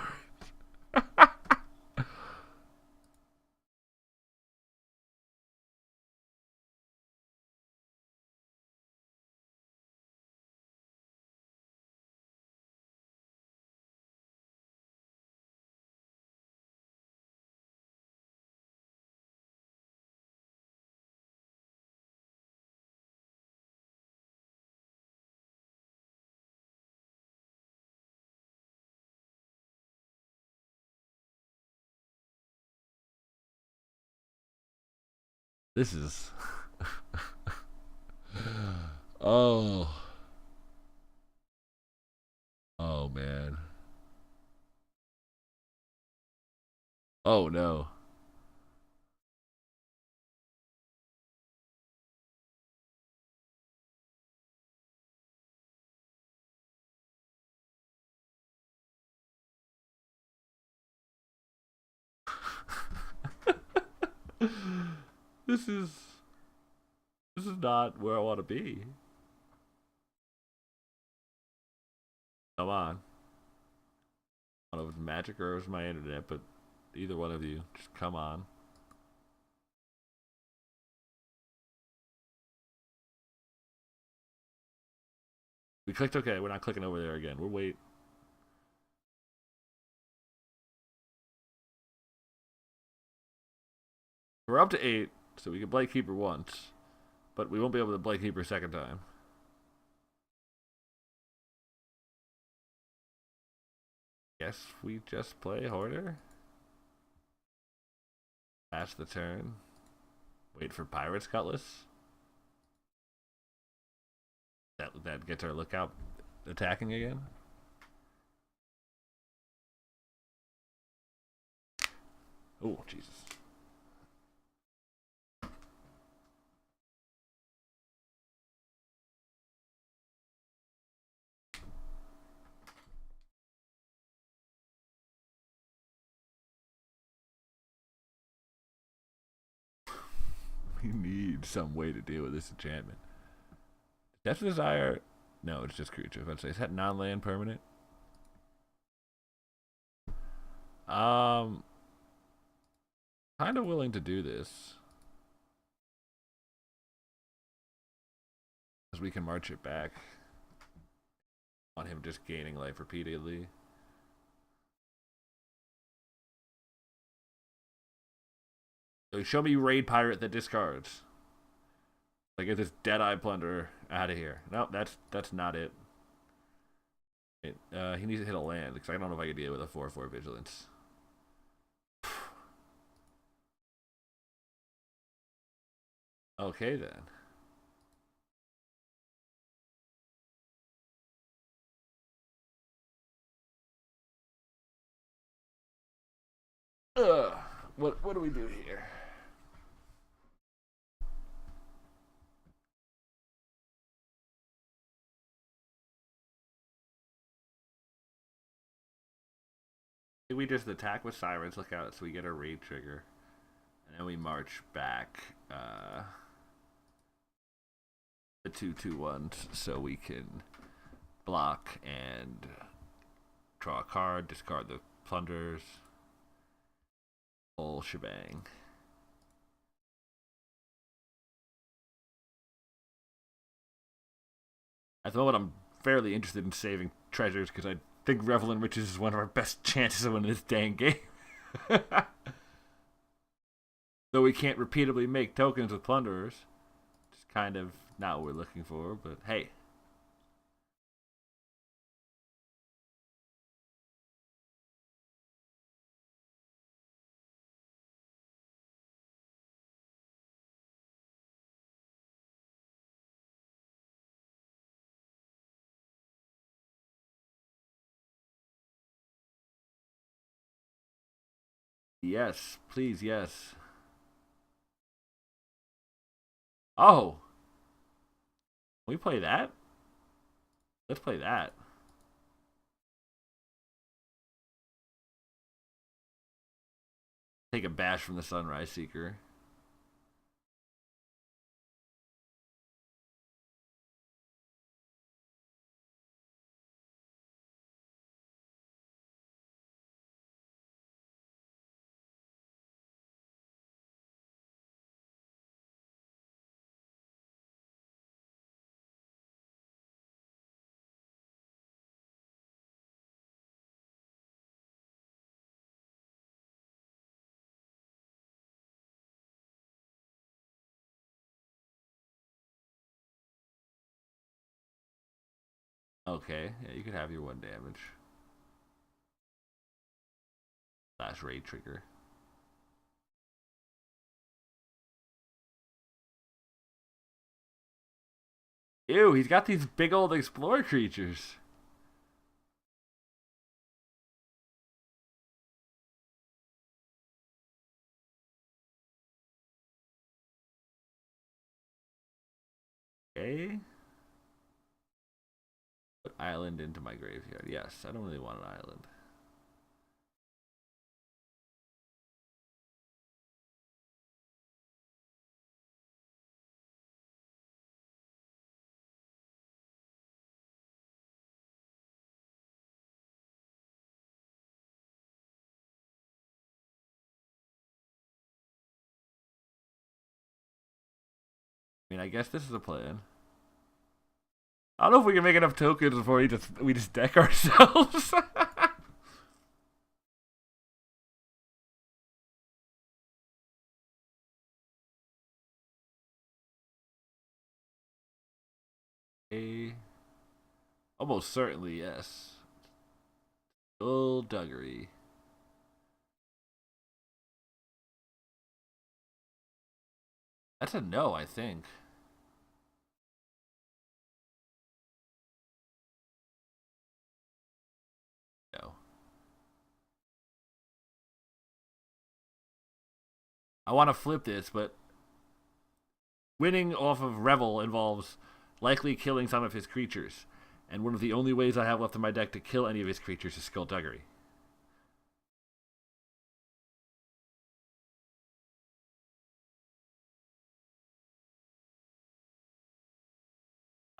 This is. Oh. Oh, man. Oh, no. this is. This is not where I want to be. Come on. I don't know if it's magic or it was my internet, but either one of you, just come on. We clicked OK. We're not clicking over there again. We'll wait. We're up to 8, so we can Blight Keeper once, but we won't be able to Blight Keeper a second time. Guess we just play Hoarder. Pass the turn. Wait for Pirate's Cutlass. That gets our lookout attacking again. Oh, Jesus. We need some way to deal with this enchantment. Death Desire. No, it's just creature. Let's say, is that non-land permanent? Kind of willing to do this. Because we can march it back. On him just gaining life repeatedly. So show me Raid Pirate that discards. Like, get this Deadeye Plunderer out of here. Nope, that's not it. He needs to hit a land, because I don't know if I can deal with a 4/4 Vigilance. Okay, then. What do we do here? We just attack with Sirens, look out, so we get a raid trigger. And then we march back the 2/2/1s so we can block and draw a card, discard the plunders. Whole shebang. At the moment, I'm fairly interested in saving treasures because I think Revel and Riches is one of our best chances of winning this dang game. Though we can't repeatedly make tokens with plunderers. It's kind of not what we're looking for, but hey. Yes, please, yes. Oh. Can we play that? Let's play that. Take a bash from the Sunrise Seeker. Okay, yeah, you can have your 1 damage. Slash raid trigger. Ew, he's got these big old explorer creatures. Okay. Put island into my graveyard. Yes, I don't really want an island. I guess this is a plan. I don't know if we can make enough tokens before we just deck ourselves. A almost certainly yes. Skullduggery. That's a no, I think. No. I want to flip this, but winning off of Revel involves likely killing some of his creatures, and one of the only ways I have left in my deck to kill any of his creatures is Skullduggery.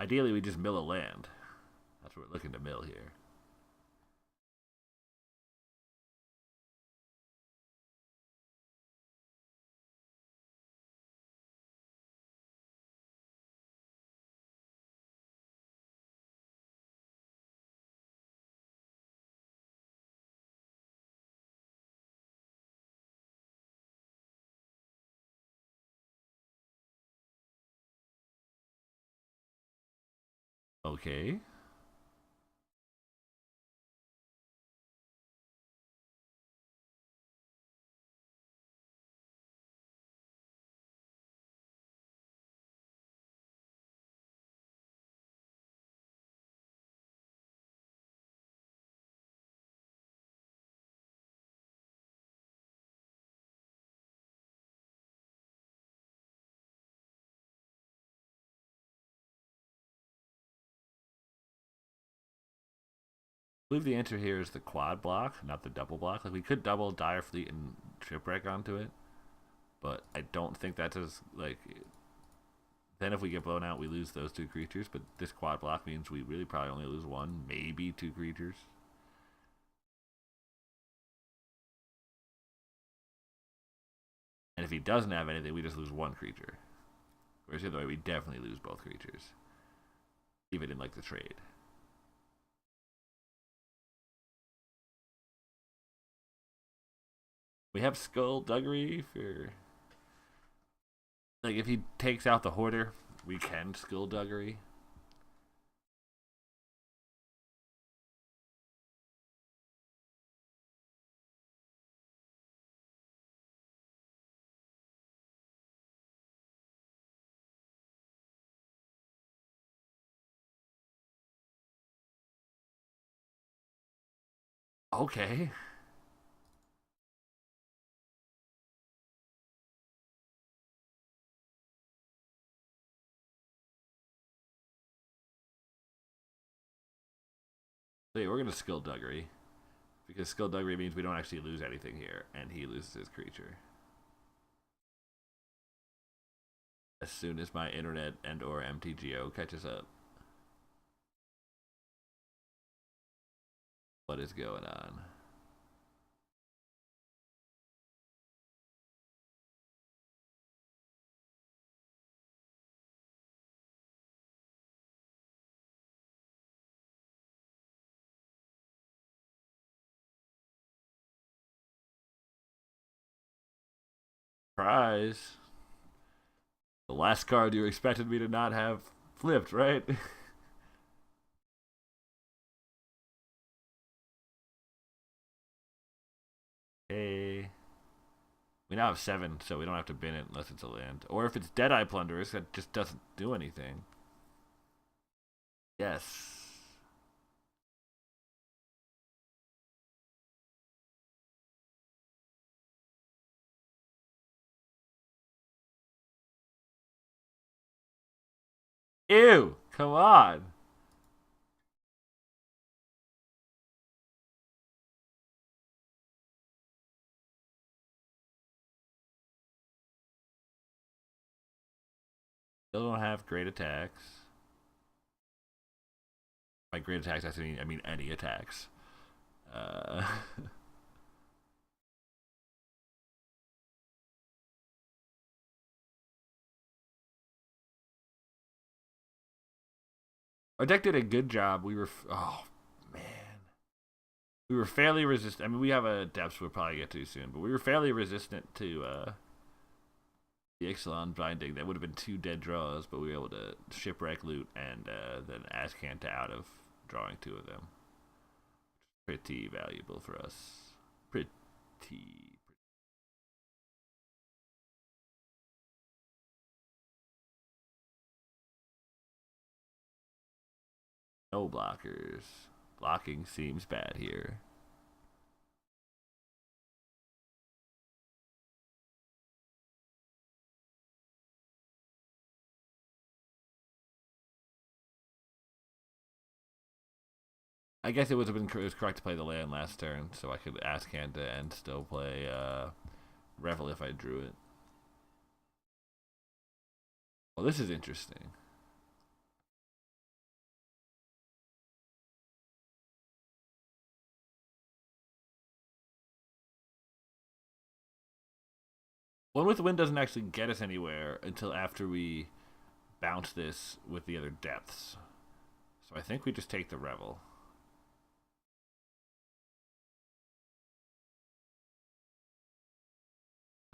Ideally, we just mill a land. That's what we're looking to mill here. Okay. I believe the answer here is the quad block, not the double block. Like we could double Dire Fleet and Shipwreck onto it, but I don't think that's as like. Then if we get blown out, we lose those two creatures. But this quad block means we really probably only lose one, maybe two creatures. And if he doesn't have anything, we just lose one creature. Whereas the other way, we definitely lose both creatures, even in like the trade. We have Skullduggery for like if he takes out the Hoarder, we can Skullduggery. Okay. So yeah, we're gonna Skullduggery because Skullduggery means we don't actually lose anything here, and he loses his creature. As soon as my internet and or MTGO catches up. What is going on? Surprise. The last card you expected me to not have flipped, right? Hey. We now have 7, so we don't have to bin it unless it's a land. Or if it's Deadeye Plunderers, that just doesn't do anything. Yes. Ew! Come on! Still don't have great attacks. By great attacks, I mean any attacks. Uh, Our deck did a good job. Oh man, we were fairly resistant. I mean, we have a depth we'll probably get to soon, but we were fairly resistant to the Ixalan binding. That would have been 2 dead draws, but we were able to shipwreck loot and then Azcanta out of drawing 2 of them. Pretty valuable for us. Pretty. No blockers. Blocking seems bad here. I guess it was correct to play the land last turn, so I could ask Kanda and still play Revel if I drew it. Well, this is interesting. One with Wind doesn't actually get us anywhere until after we bounce this with the other depths. So I think we just take the Revel.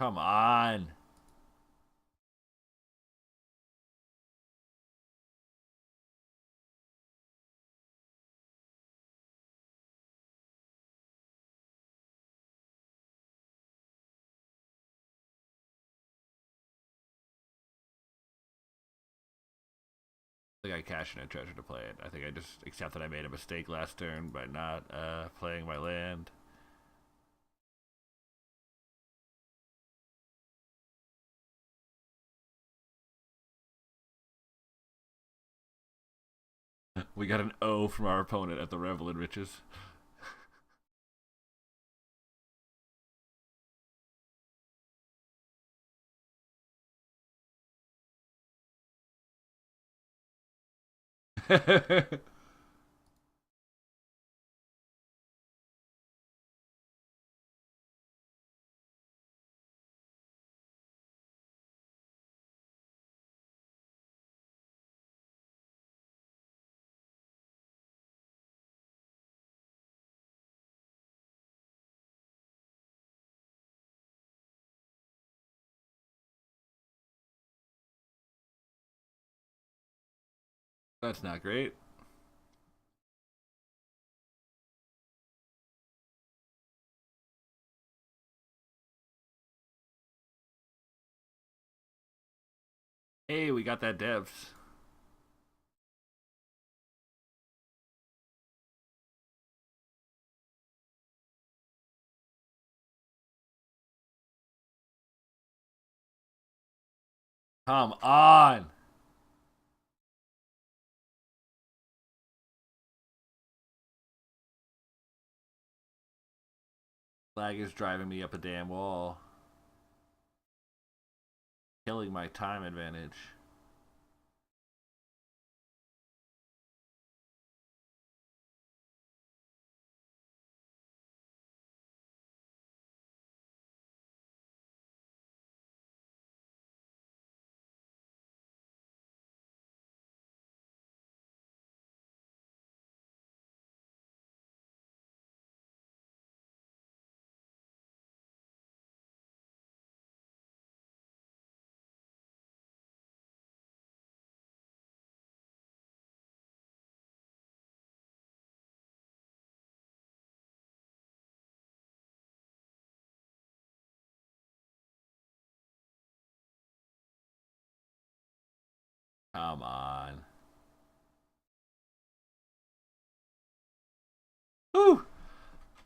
Come on. I think I cashed in a treasure to play it. I think I just accept that I made a mistake last turn by not playing my land. We got an O from our opponent at the Revel in Riches. That's not great. Hey, we got that devs. Come on. Lag is driving me up a damn wall. Killing my time advantage. Come on. Whew.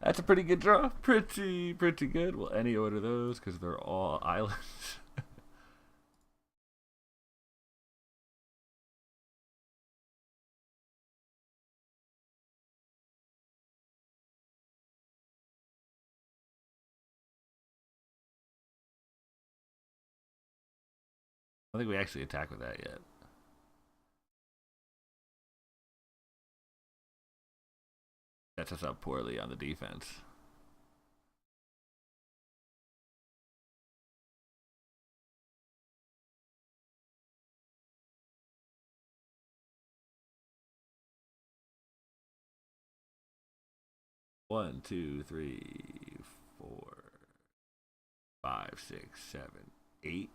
That's a pretty good draw. Pretty good. Will any order those because they're all islands. I don't think we actually attack with that yet. Sets us up poorly on the defense. 1, 2, 3, 4, 5, 6, 7, 8,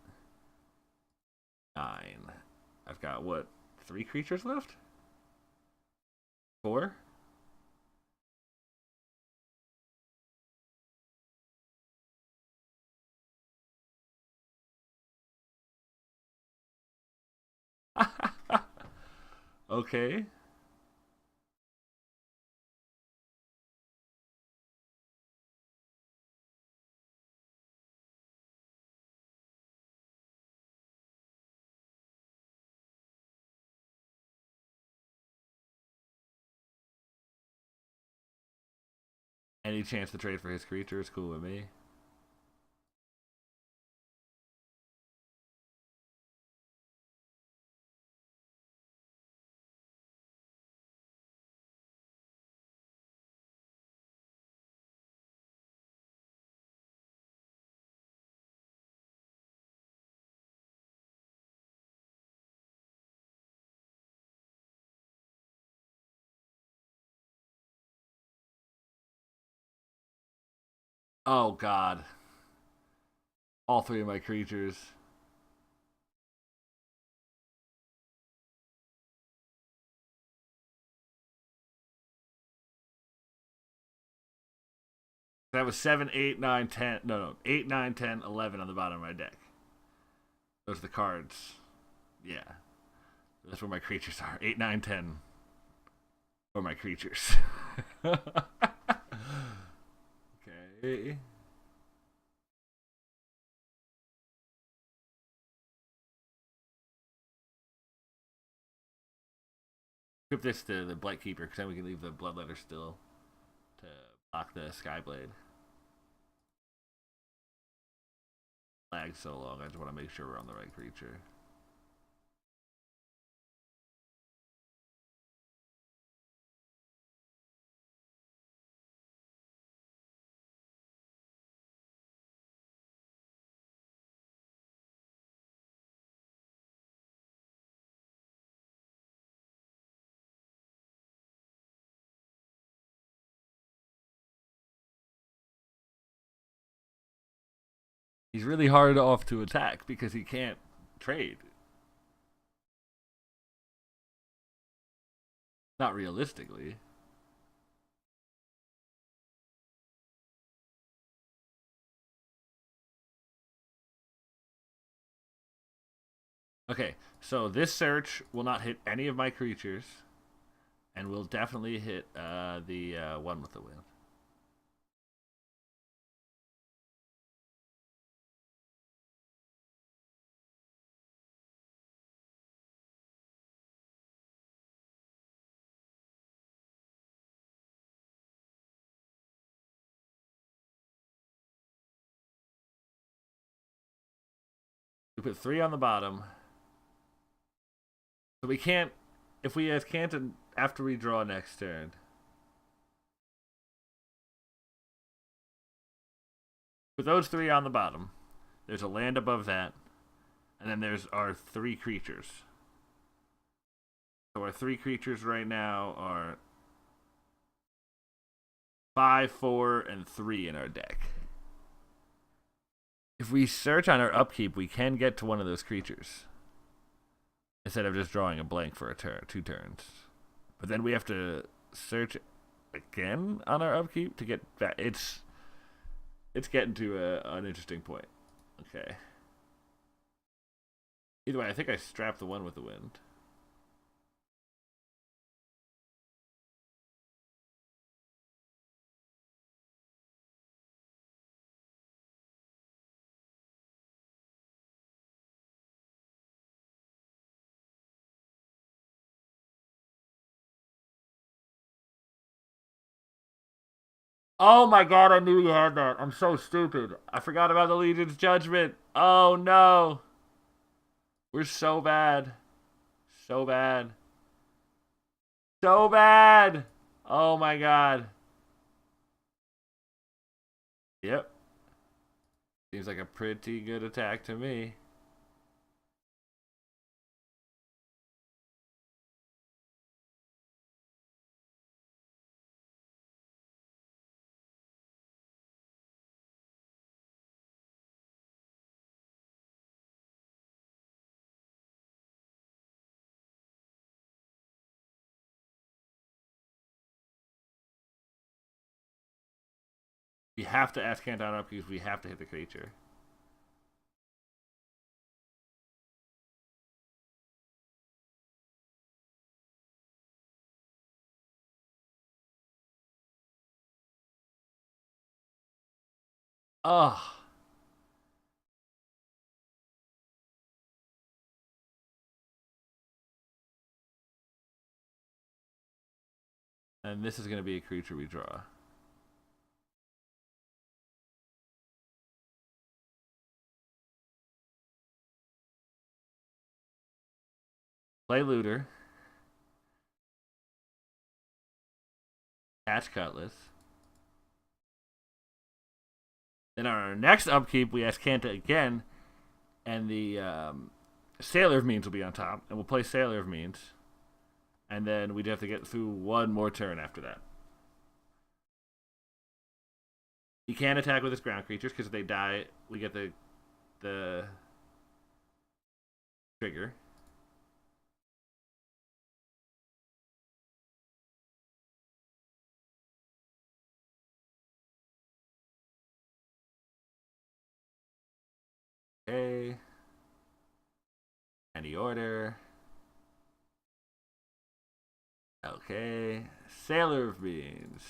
9. I've got what? 3 creatures left? 4? Okay. Any chance to trade for his creature is cool with me. Oh god. All 3 of my creatures. That was 7, 8, 9, 10. No, 8, 9, 10, 11 on the bottom of my deck. Those are the cards. Yeah. That's where my creatures are. 8, 9, 10. Or my creatures. Okay. Equip this to the Blight Keeper, because then we can leave the Bloodletter still to block the Skyblade. Lagged so long, I just want to make sure we're on the right creature. He's really hard off to attack because he can't trade. Not realistically. Okay, so this search will not hit any of my creatures, and will definitely hit the one with the wind. We put 3 on the bottom. So we can't, if we can't after we draw next turn. With those 3 on the bottom, there's a land above that, and then there's our 3 creatures. So our 3 creatures right now are 5, 4, and 3 in our deck. If we search on our upkeep, we can get to one of those creatures instead of just drawing a blank for a turn, 2 turns. But then we have to search again on our upkeep to get back. It's getting to an interesting point. Okay. Either way, I think I strapped the one with the wind. Oh my god, I knew you had that. I'm so stupid. I forgot about the Legion's Judgment. Oh no. We're so bad. So bad. So bad. Oh my god. Yep. Seems like a pretty good attack to me. We have to ask Canton up because we have to hit the creature. Ugh. And this is going to be a creature we draw. Play Looter. Catch Cutlass. Then on our next upkeep, we ask Kanta again, and the Sailor of Means will be on top, and we'll play Sailor of Means. And then we'd have to get through one more turn after that. He can attack with his ground creatures, because if they die, we get the trigger. Okay. Any order. Okay. Sailor of Means.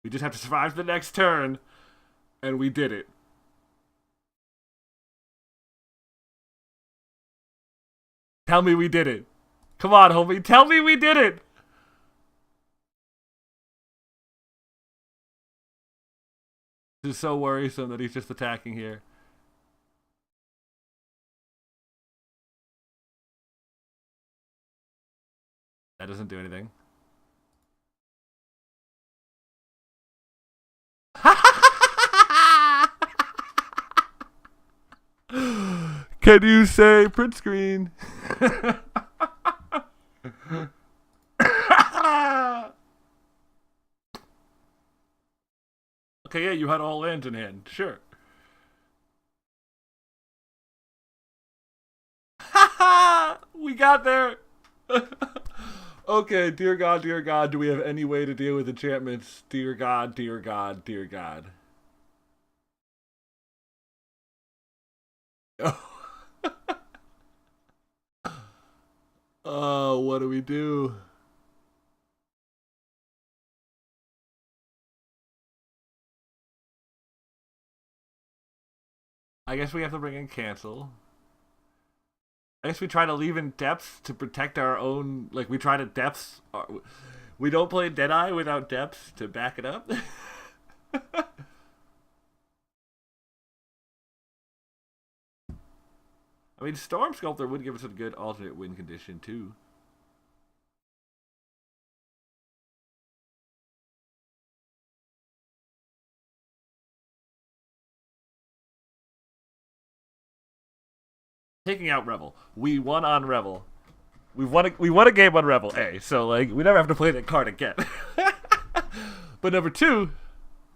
We just have to survive the next turn, and we did it. Tell me we did it. Come on, homie. Tell me we did it. This is so worrisome that he's just attacking here. That doesn't do anything. Can you say print screen? Okay, yeah, you had all lands in hand. Sure. We got there. Okay, dear God, do we have any way to deal with enchantments? Dear God, dear God, dear God. Oh, what do we do? I guess we have to bring in cancel. I guess we try to leave in depths to protect our own. Like, we try to depths. We don't play Deadeye without depths to back it up. I mean, Storm Sculptor would give us a good alternate win condition, too. Taking out Revel. We won on Revel. We won a game on Revel A, so like we never have to play that card again. But number two,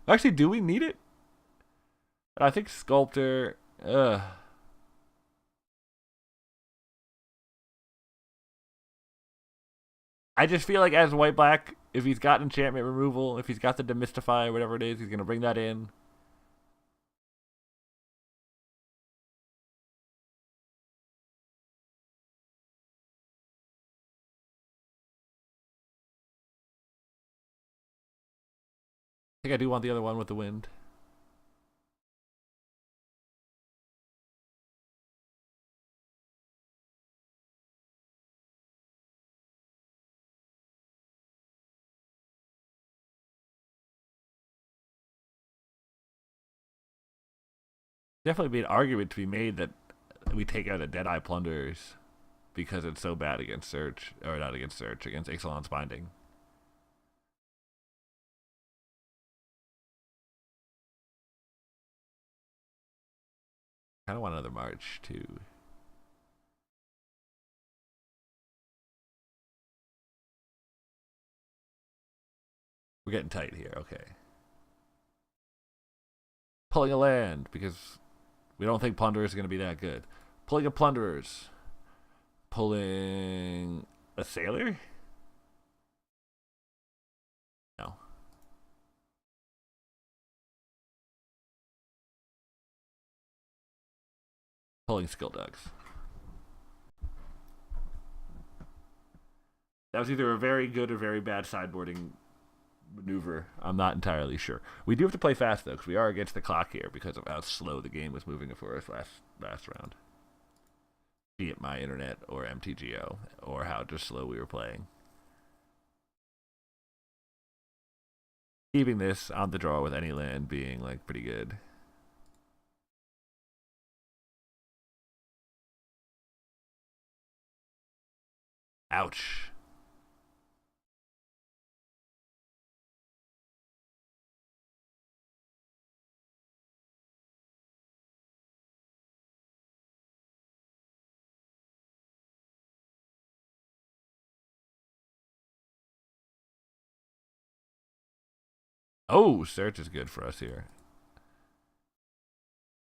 actually, do we need it? I think Sculptor. I just feel like as white black, if he's got enchantment removal, if he's got the demystify, whatever it is, he's gonna bring that in. I think I do want the other one with the wind. Definitely be an argument to be made that we take out the Deadeye Plunderers because it's so bad against Search, or not against Search, against Ixalan's Binding. Kind of want another March too. We're getting tight here. Okay. Pulling a land because we don't think Plunder is going to be that good. Pulling a plunderers. Pulling a sailor? No. Pulling skill dogs. That was either a very good or very bad sideboarding maneuver. I'm not entirely sure. We do have to play fast though, because we are against the clock here because of how slow the game was moving for us last round. Be it my internet or MTGO, or how just slow we were playing. Keeping this on the draw with any land being like pretty good. Ouch. Oh, search is good for us here.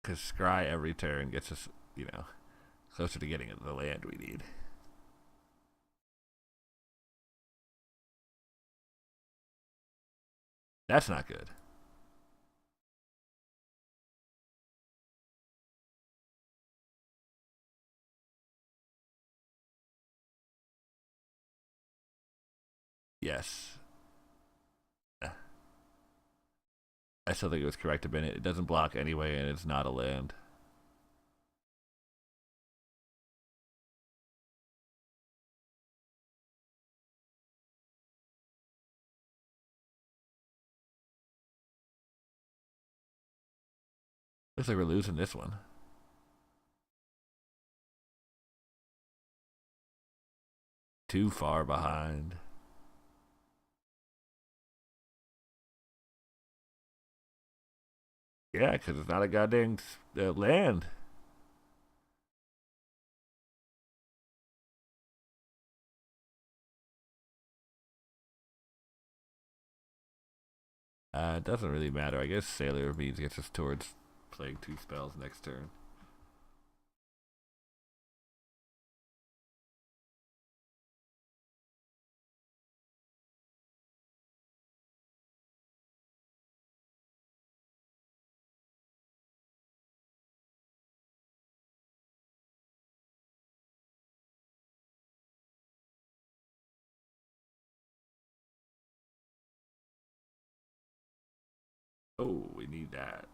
Because scry every turn gets us, closer to getting the land we need. That's not good. Yes. I still think it was correct to bin it. It doesn't block anyway, and it's not a land. Looks like we're losing this one. Too far behind. Yeah, because it's not a goddamn land. It doesn't really matter. I guess Sailor means gets us towards playing 2 spells next turn. Oh, we need that.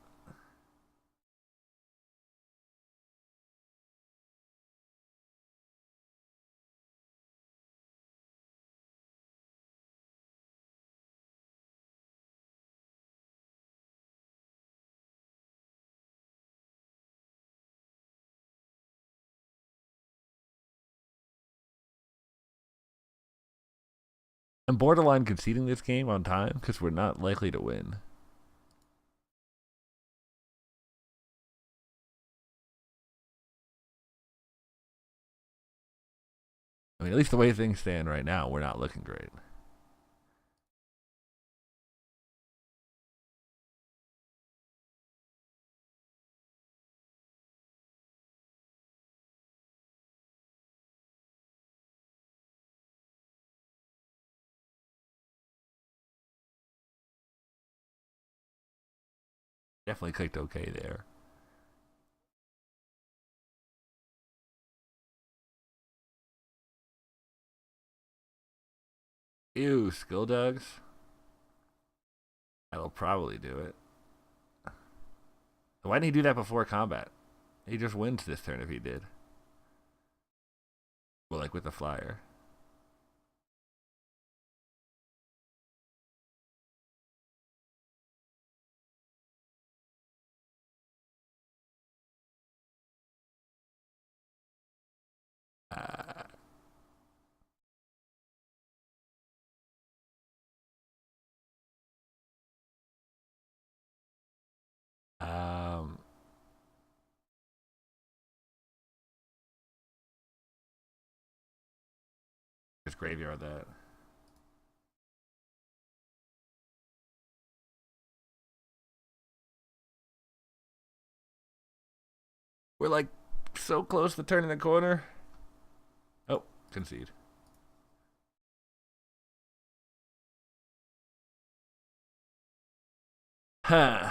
I'm borderline conceding this game on time because we're not likely to win. I mean, at least the way things stand right now, we're not looking great. Definitely clicked okay there. Ew, skill dogs. That'll probably do it. Why didn't he do that before combat? He just wins this turn if he did. Well, like with the flyer. Uh, um, just graveyard that. We're like So close to turning the corner. Oh, concede. Huh.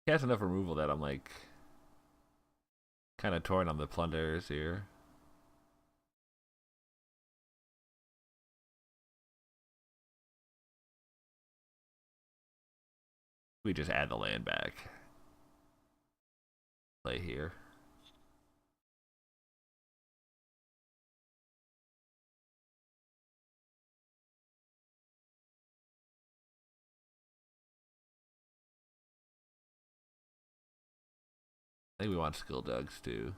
He has enough removal that I'm like kind of torn on the plunders here. We just add the land back. Play here. I think we want skill dugs too.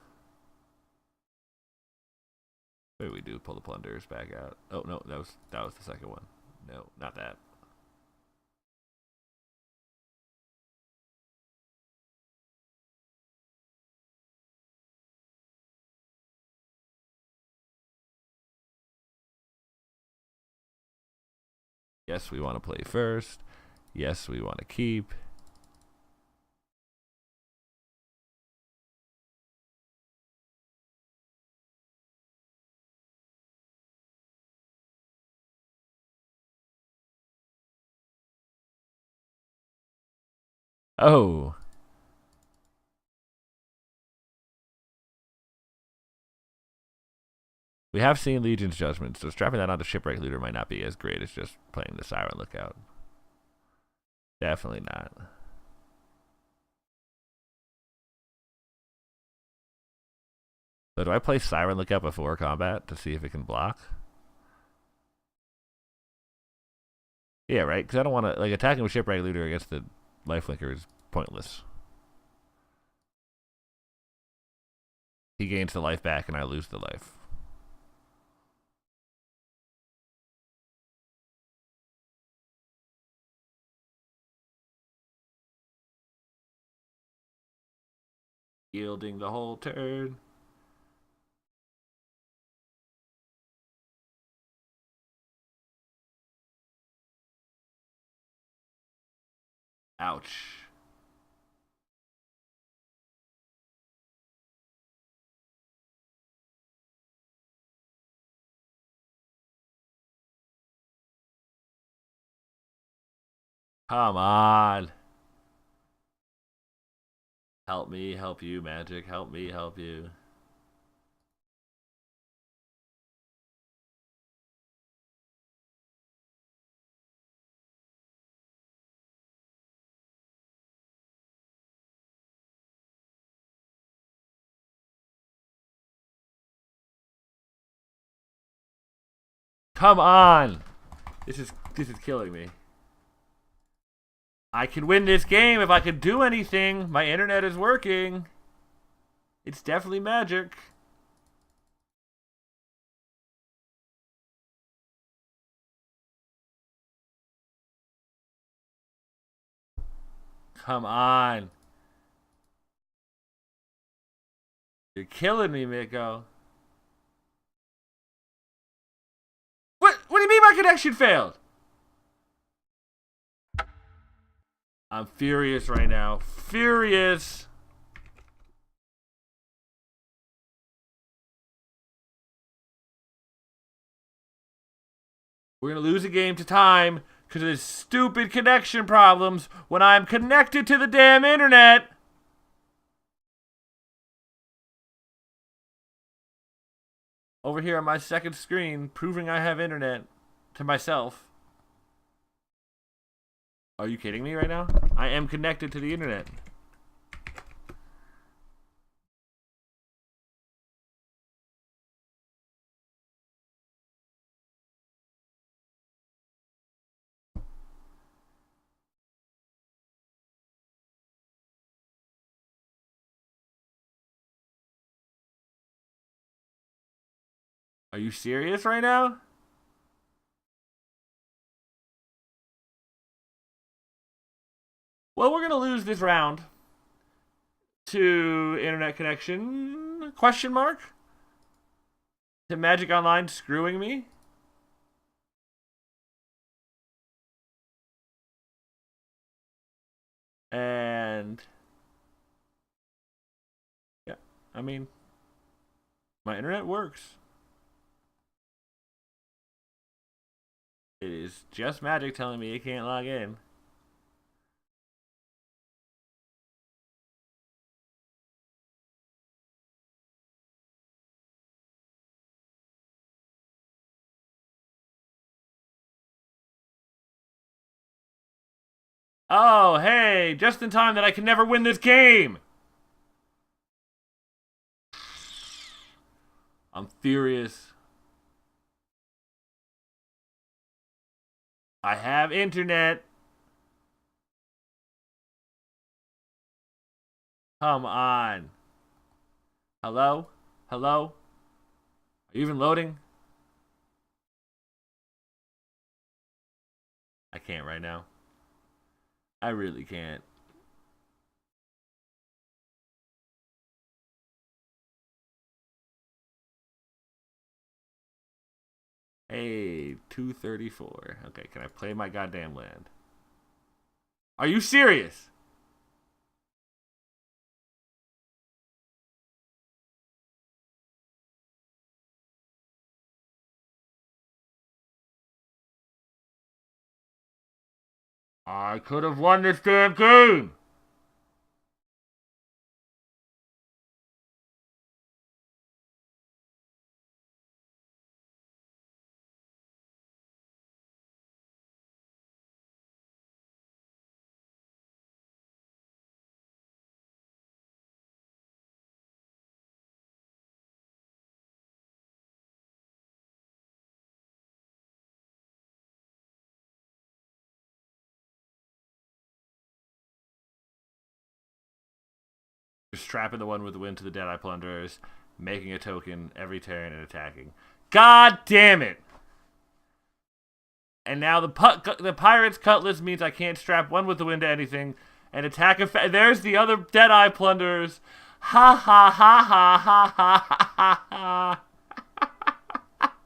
Maybe we do pull the plunders back out. Oh no, that was the second one. No, not that. Yes, we want to play first. Yes, we want to keep. Oh. We have seen Legion's Judgment, so strapping that onto Shipwreck Looter might not be as great as just playing the Siren Lookout. Definitely not. So do I play Siren Lookout before combat to see if it can block? Yeah, right? Because I don't want to... Like, attacking with Shipwreck Looter against the Lifelinker is pointless. He gains the life back and I lose the life. Yielding the whole turn. Ouch. Come on. Help me, help you, Magic. Help me, help you. Come on. This is killing me. I can win this game if I can do anything. My internet is working. It's definitely Magic. Come on. You're killing me, Miko. What do you mean my connection failed? I'm furious right now. Furious. We're going to lose a game to time because of this stupid connection problems when I'm connected to the damn internet. Over here on my second screen, proving I have internet to myself. Are you kidding me right now? I am connected to the internet. Are you serious right now? Well, we're going to lose this round to internet connection? Question mark? To Magic Online screwing me? And yeah, I mean, my internet works. It is just Magic telling me it can't log in. Oh, hey, just in time that I can never win this game. I'm furious. I have internet. Come on. Hello? Hello? Are you even loading? I can't right now. I really can't. Hey, 234. Okay, can I play my goddamn land? Are you serious? I could have won this damn game. Just trapping the one with the wind to the Deadeye Plunderers, making a token every turn and attacking. God damn it! And now the Pirate's Cutlass means I can't strap one with the wind to anything and attack. There's the other Deadeye Plunderers. Ha ha ha ha ha ha ha ha.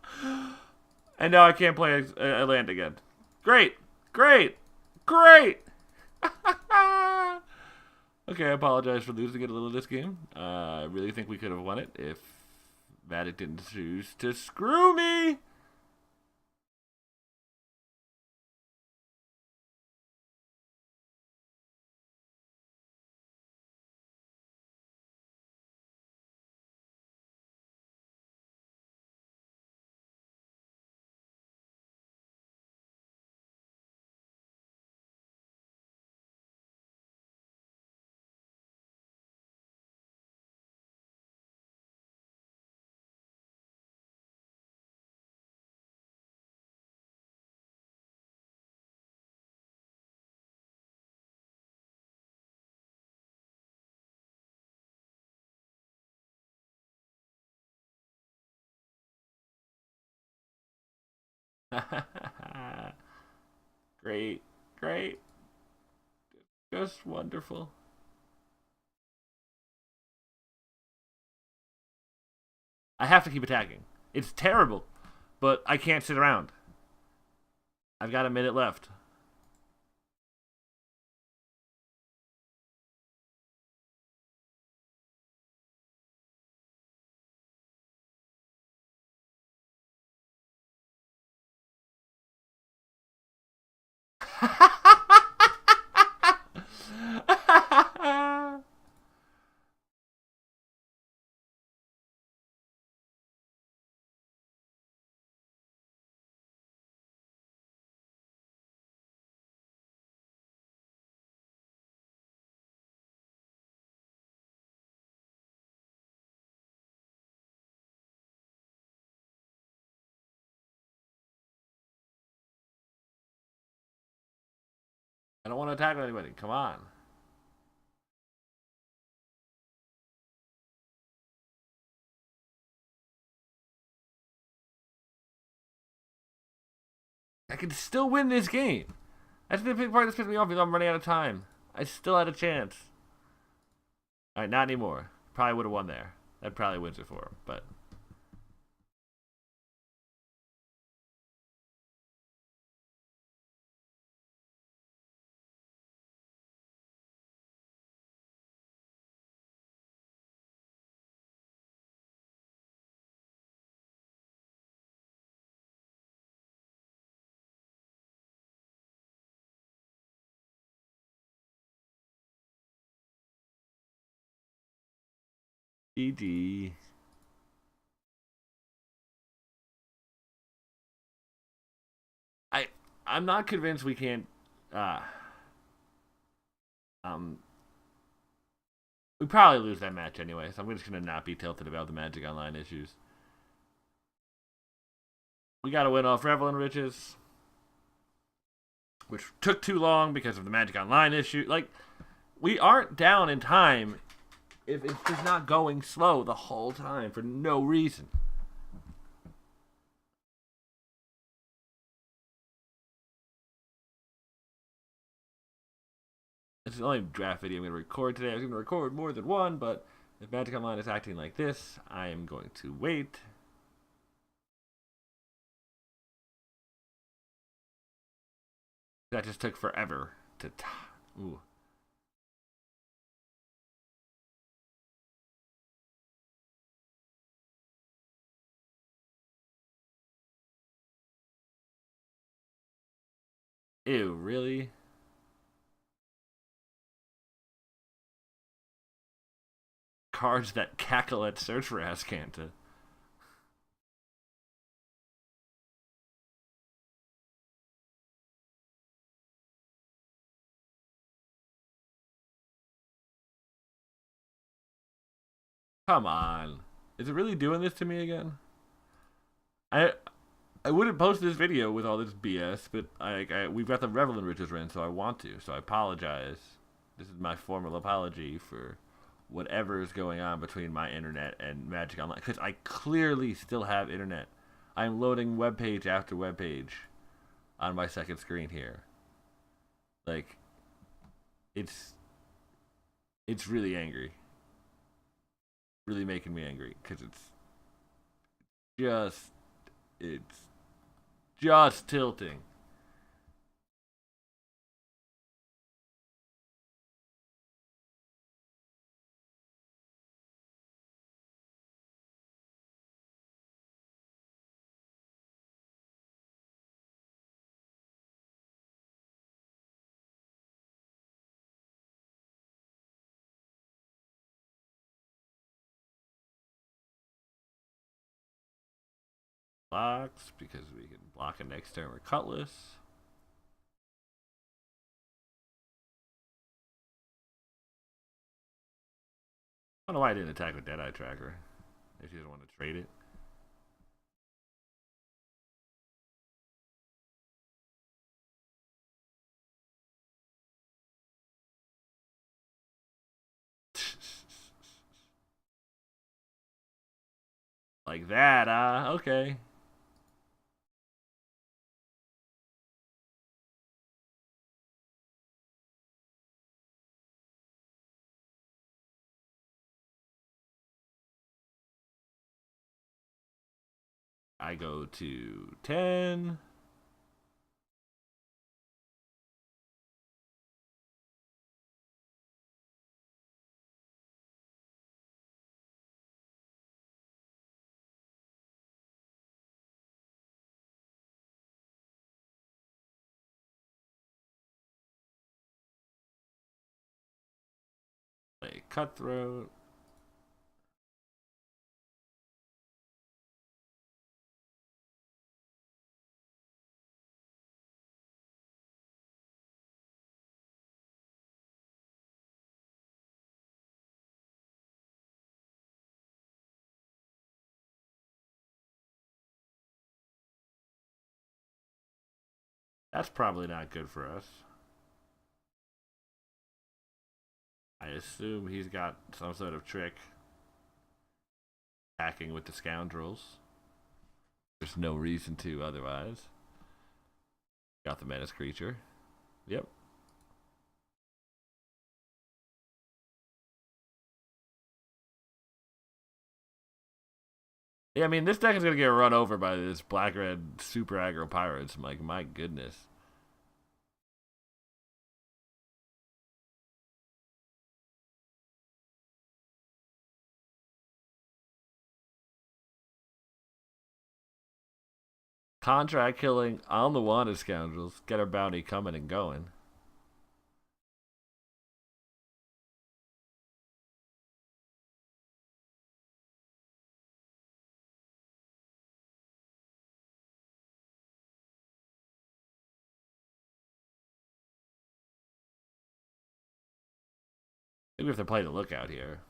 And now I can't play a land again. Great, great, great. Okay, I apologize for losing it a little this game. I really think we could have won it if Matic didn't choose to screw me. Great, great, just wonderful. I have to keep attacking. It's terrible, but I can't sit around. I've got a minute left. I don't want to attack anybody. Come on. I can still win this game. That's the big part that's pissing me off because I'm running out of time. I still had a chance. All right, not anymore. Probably would have won there. That probably wins it for him, but. GG. I I'm not convinced we can't. Uh, um, we probably lose that match anyway, so I'm just gonna not be tilted about the Magic Online issues. We got to win off Revel and Riches, which took too long because of the Magic Online issue. Like, we aren't down in time if it's just not going slow the whole time for no reason. It's the only draft video I'm going to record today. I was going to record more than one, but if Magic Online is acting like this, I am going to wait. That just took forever to. Ooh. Ew, really? Cards that cackle at search for Ascanta. Come on. Is it really doing this to me again? I I wouldn't post this video with all this BS, but we've got the Revel and Riches run, so I want to. So I apologize. This is my formal apology for whatever is going on between my internet and Magic Online, because I clearly still have internet. I'm loading web page after web page on my second screen here. Like, it's really angry, really making me angry because just it's just tilting. Blocks because we can block it next turn with Cutlass. I don't know why I didn't attack with Deadeye Tracker. If you don't want to trade it. Like that, okay. I go to 10. Play Cutthroat. That's probably not good for us. I assume he's got some sort of trick hacking with the scoundrels. There's no reason to otherwise. Got the menace creature. Yep. Yeah, I mean, this deck is going to get run over by this black-red super aggro pirates. I'm like, my goodness. Contract killing on the wanted scoundrels. Get our bounty coming and going. Maybe if they're playing a lookout here.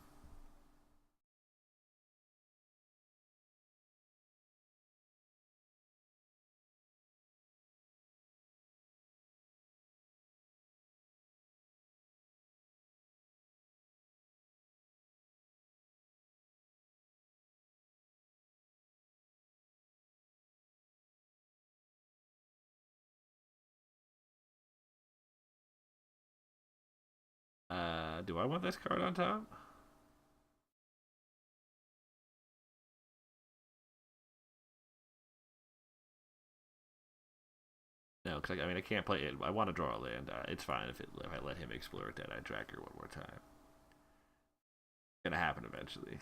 Do I want this card on top? No, because I mean I can't play it. I want to draw a land. It's fine if I let him explore a Deadeye Tracker one more time. It's gonna happen eventually,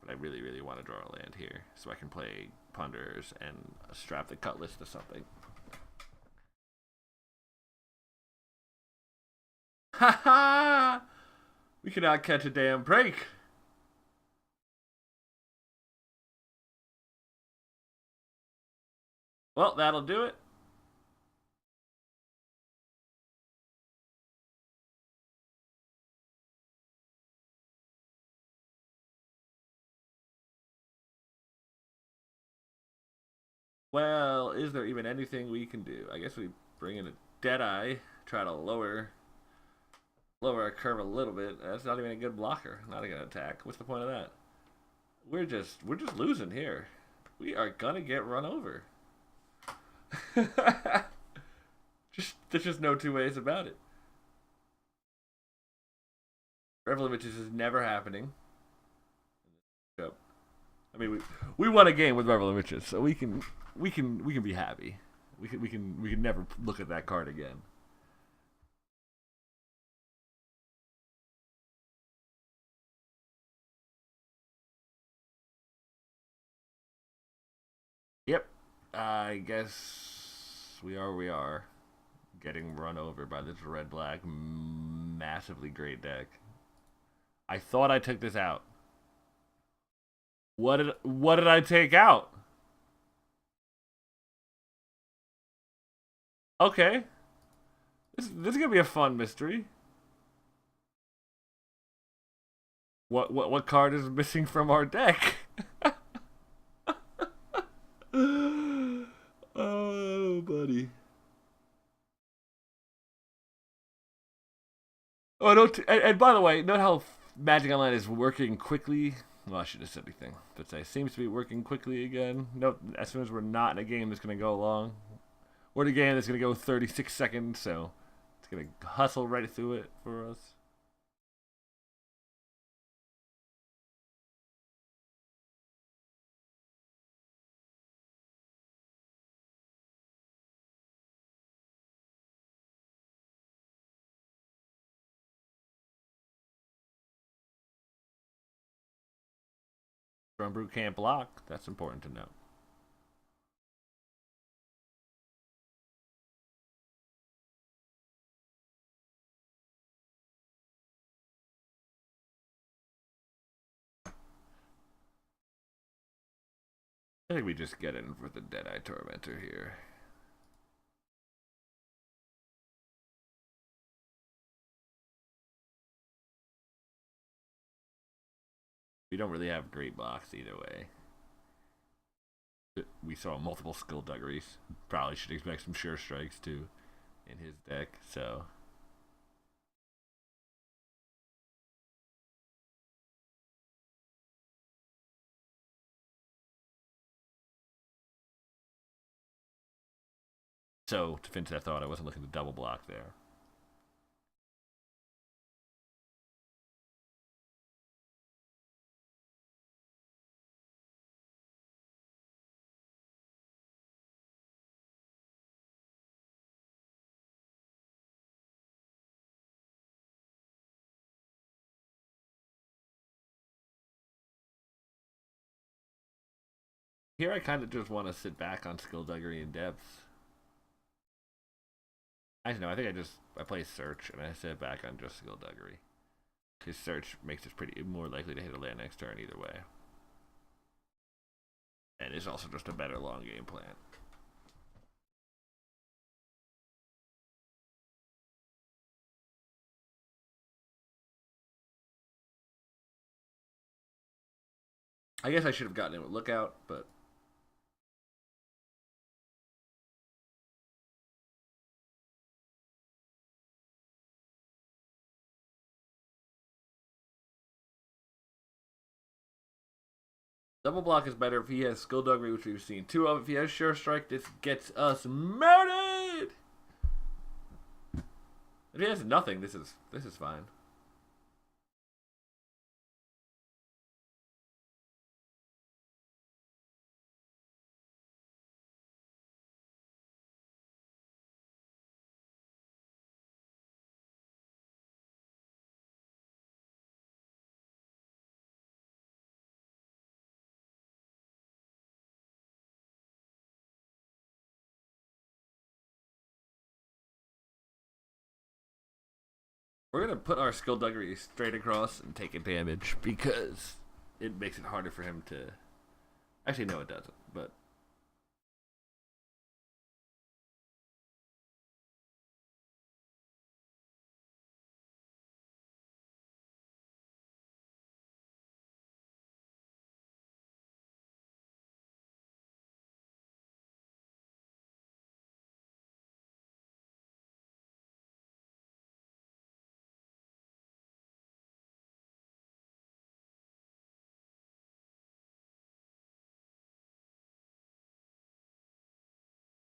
but I really really want to draw a land here so I can play Punders and strap the Cutlass to something. Ha ha! We cannot catch a damn break. Well, that'll do it. Well, is there even anything we can do? I guess we bring in a Deadeye, try to lower our curve a little bit. That's not even a good blocker. Not a good attack. What's the point of that? We're just losing here. We are gonna get run over. There's just no two ways about it. Revel images is never happening. Yep. I mean, we won a game with Revel images, so we can be happy. We can never look at that card again. Yep. I guess we are. We are getting run over by this red black massively great deck. I thought I took this out. What did I take out? Okay. This is gonna be a fun mystery. What card is missing from our deck? Oh, buddy. Oh, no. And by the way, note how Magic Online is working quickly. Well, I should have said anything. But say seems to be working quickly again. Note as soon as we're not in a game that's gonna go long, we're in a game that's gonna go 36 seconds. So it's gonna hustle right through it for us. Brew can't block. That's important to know. I think we just get in for the Deadeye Tormentor here. We don't really have great blocks either way. We saw multiple Skullduggeries. Probably should expect some Sure Strikes too in his deck. So to finish that thought, I wasn't looking to double block there. Here I kind of just want to sit back on skullduggery and depth. I know. I think I play search and I sit back on just skullduggery. Because search makes us pretty more likely to hit a land next turn either way. And it's also just a better long game plan. I guess I should have gotten in with Lookout, but double block is better if he has skullduggery, which we've seen two of. If he has sure strike, this gets us murdered. If he has nothing, this is fine. We're gonna put our skullduggery straight across and take a damage because it makes it harder for him to. Actually, no, it doesn't. But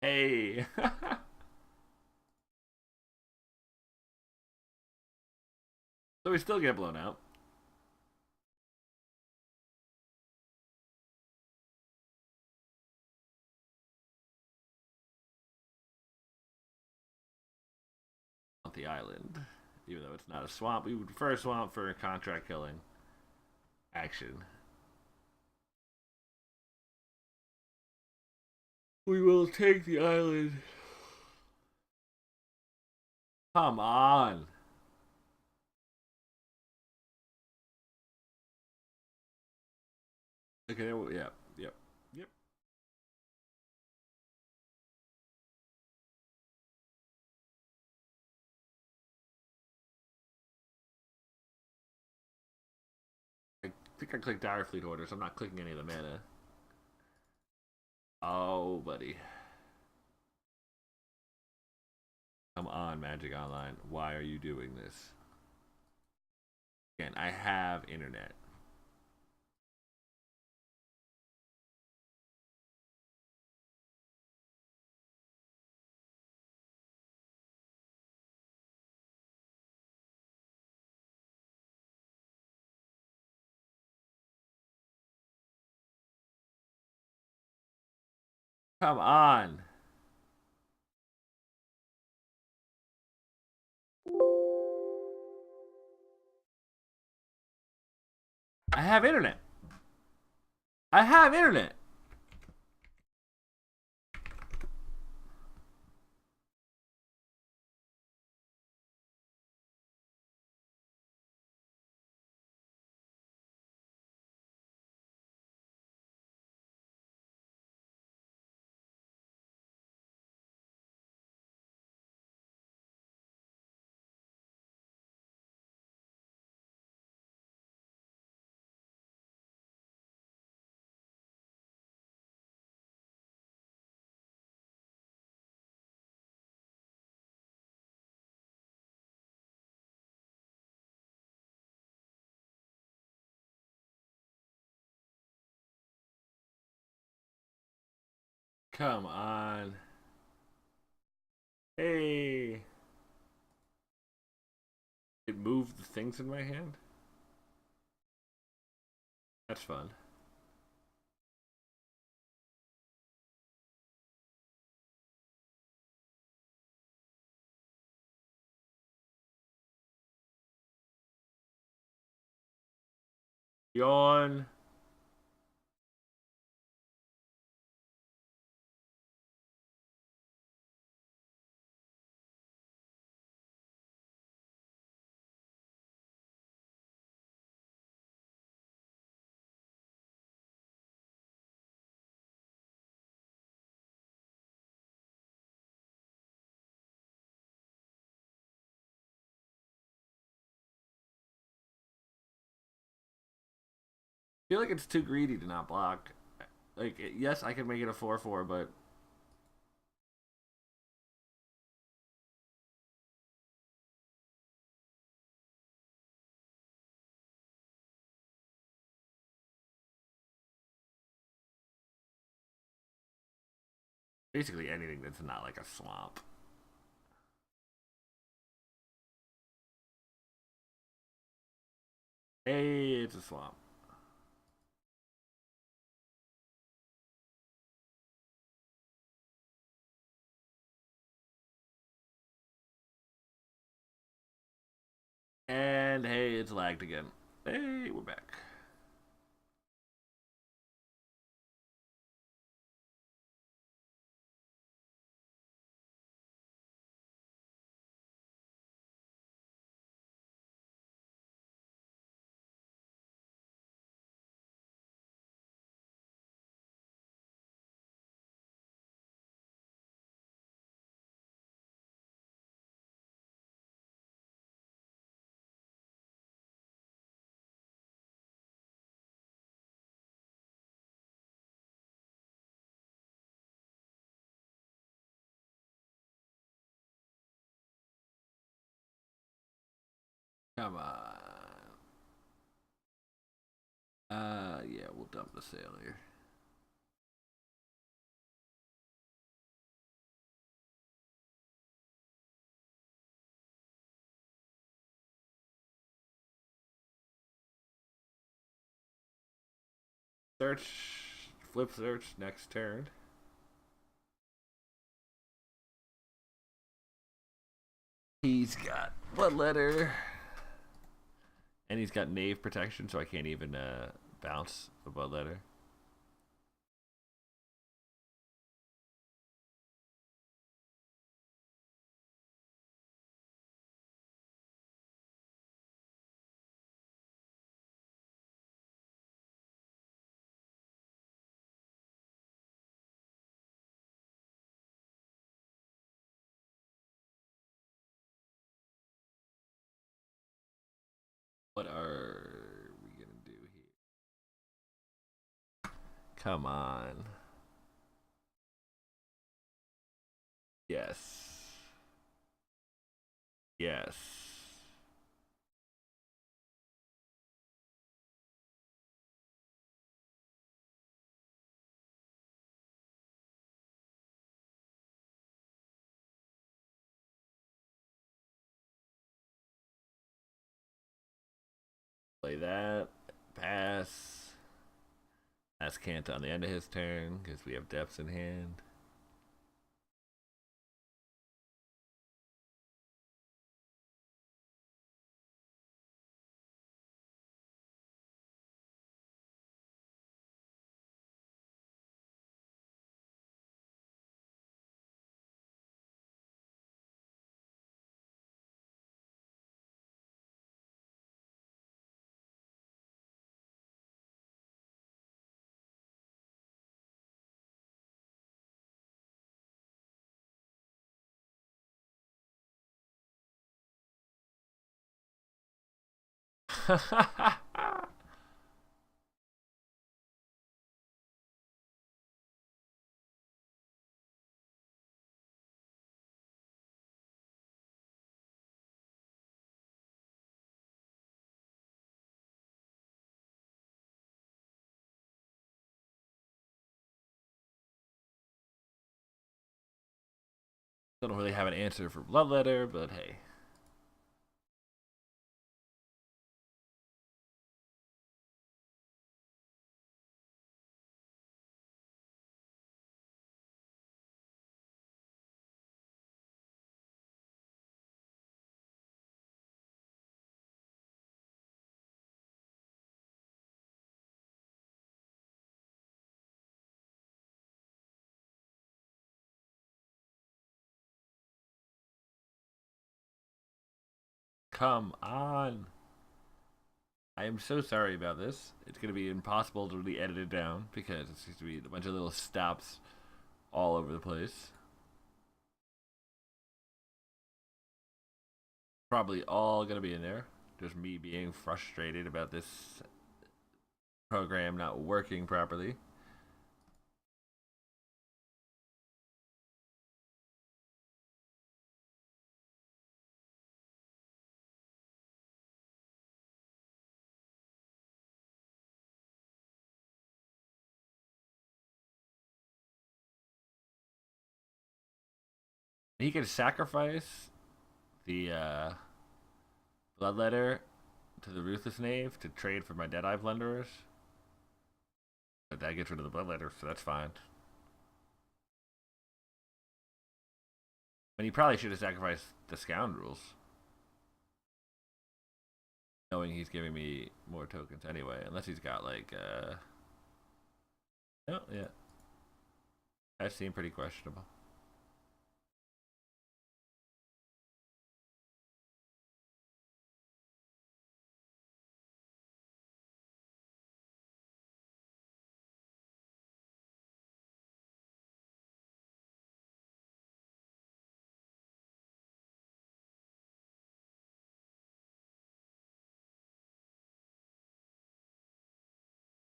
hey, so we still get blown out. On the island, even though it's not a swamp, we would prefer a swamp for contract killing action. We will take the island. Come on. Okay, yeah, yep, yep. I think I clicked Dire Fleet Order, so I'm not clicking any of the mana. Oh, buddy. Come on, Magic Online. Why are you doing this? Again, I have internet. Come on. I have internet. I have internet. Come on. Hey. It moved the things in my hand? That's fun. Yawn. feel like it's too greedy to not block. Like, yes, I can make it a 4/4, but basically anything that's not like a swamp. Hey, it's a swamp. And hey, it's lagged again. Hey, we're back. Come on. Yeah, we'll dump the sailor. Search, flip search next turn. He's got bloodletter, and he's got knave protection, so I can't even bounce the bloodletter. What are we gonna do here? Come on. Yes. Yes. Play that. Pass. Pass can't on the end of his turn because we have depths in hand. Don't really have an answer for bloodletter, but hey. Come on. I am so sorry about this. It's going to be impossible to really edit it down because it's going to be a bunch of little stops all over the place. Probably all going to be in there. Just me being frustrated about this program not working properly. He can sacrifice the bloodletter to the ruthless knave to trade for my Deadeye plunderers. But that gets rid of the bloodletter, so that's fine. And he probably should have sacrificed the scoundrels, knowing he's giving me more tokens anyway. Unless he's got like oh yeah, that seemed pretty questionable.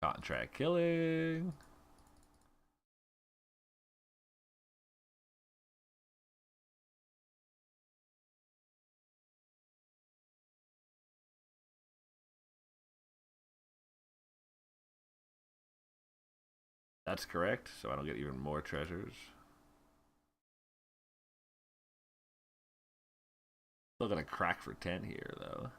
Contract killing. That's correct, so I don't get even more treasures. Still gonna crack for 10 here, though.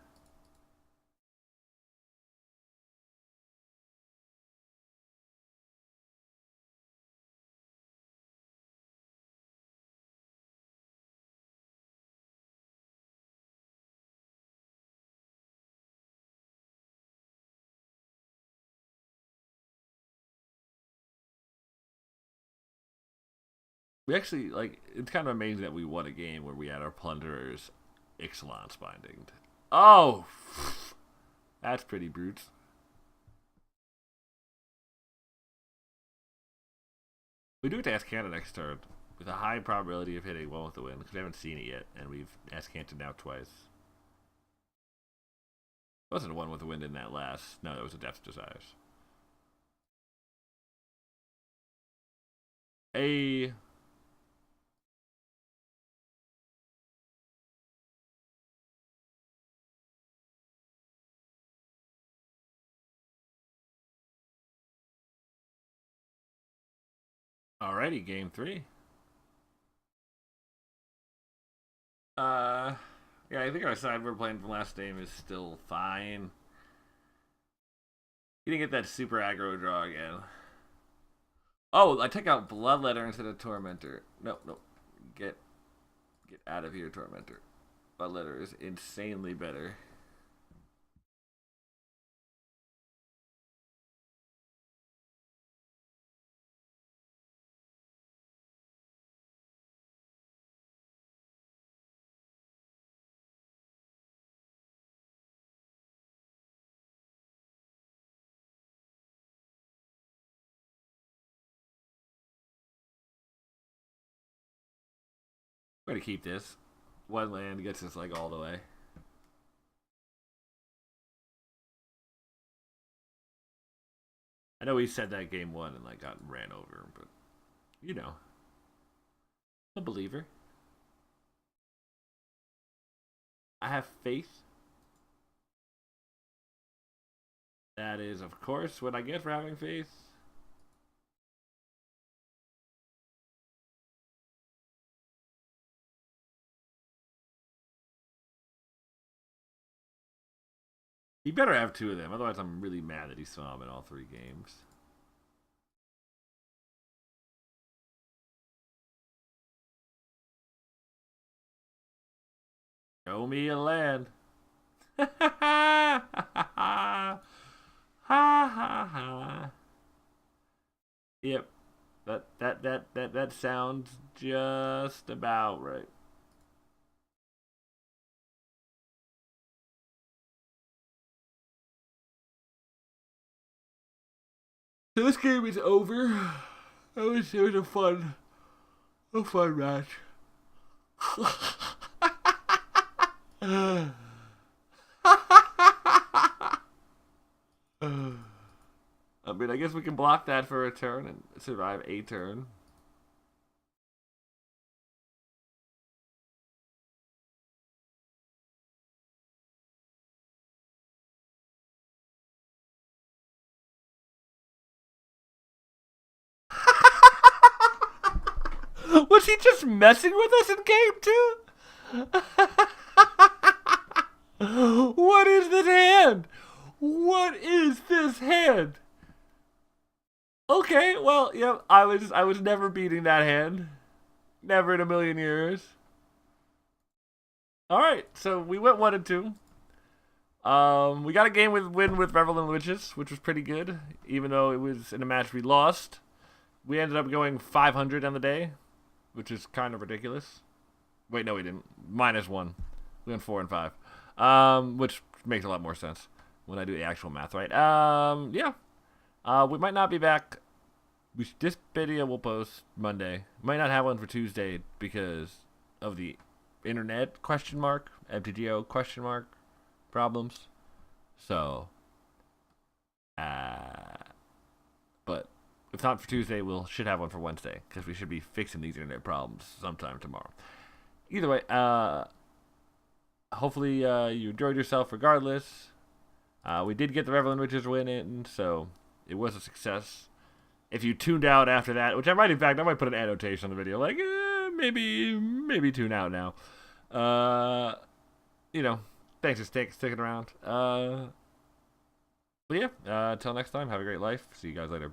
We actually, like, it's kind of amazing that we won a game where we had our plunderers Ixalan binding. Oh! That's pretty brute. We do it to Ascanta next turn, with a high probability of hitting one with the wind, because we haven't seen it yet, and we've Ascanta now twice. It wasn't a one with the wind in that last. No, that was a Death's Desires. A. Alrighty, game 3. Yeah, I think our side we're playing from last game is still fine. You didn't get that super aggro draw again. Oh, I took out Bloodletter instead of Tormentor. No. Get out of here, Tormentor. Bloodletter is insanely better. We're gonna keep this. One land gets us like all the way. I know we said that game 1 and like got ran over, but you know, a believer. I have faith. That is, of course, what I get for having faith. He better have 2 of them, otherwise I'm really mad that he saw him in all 3 games. Show me a land. Ha ha ha ha. Yep. That sounds just about right. So this game is over. It was a fun match. guess we can block that for a turn and survive a turn. Was he just messing with us in game 2? What is this hand? What is this hand? Okay, well, yeah, I was never beating that hand. Never in a million years. All right, so we went 1-2. We got a game win with Revel and Witches, which was pretty good, even though it was in a match we lost. We ended up going 500 on the day, which is kind of ridiculous. Wait, no, we didn't. -1. We went 4 and 5, which makes a lot more sense when I do the actual math, right? Yeah. We might not be back. This video will post Monday. Might not have one for Tuesday because of the internet ? MTGO ? Problems. So, but if not for Tuesday, should have one for Wednesday because we should be fixing these internet problems sometime tomorrow. Either way, hopefully you enjoyed yourself regardless. We did get the Revel and Witches win in, so it was a success. If you tuned out after that, which I might, in fact, I might put an annotation on the video, like, maybe tune out now. Thanks for sticking around. But yeah, until next time, have a great life. See you guys later.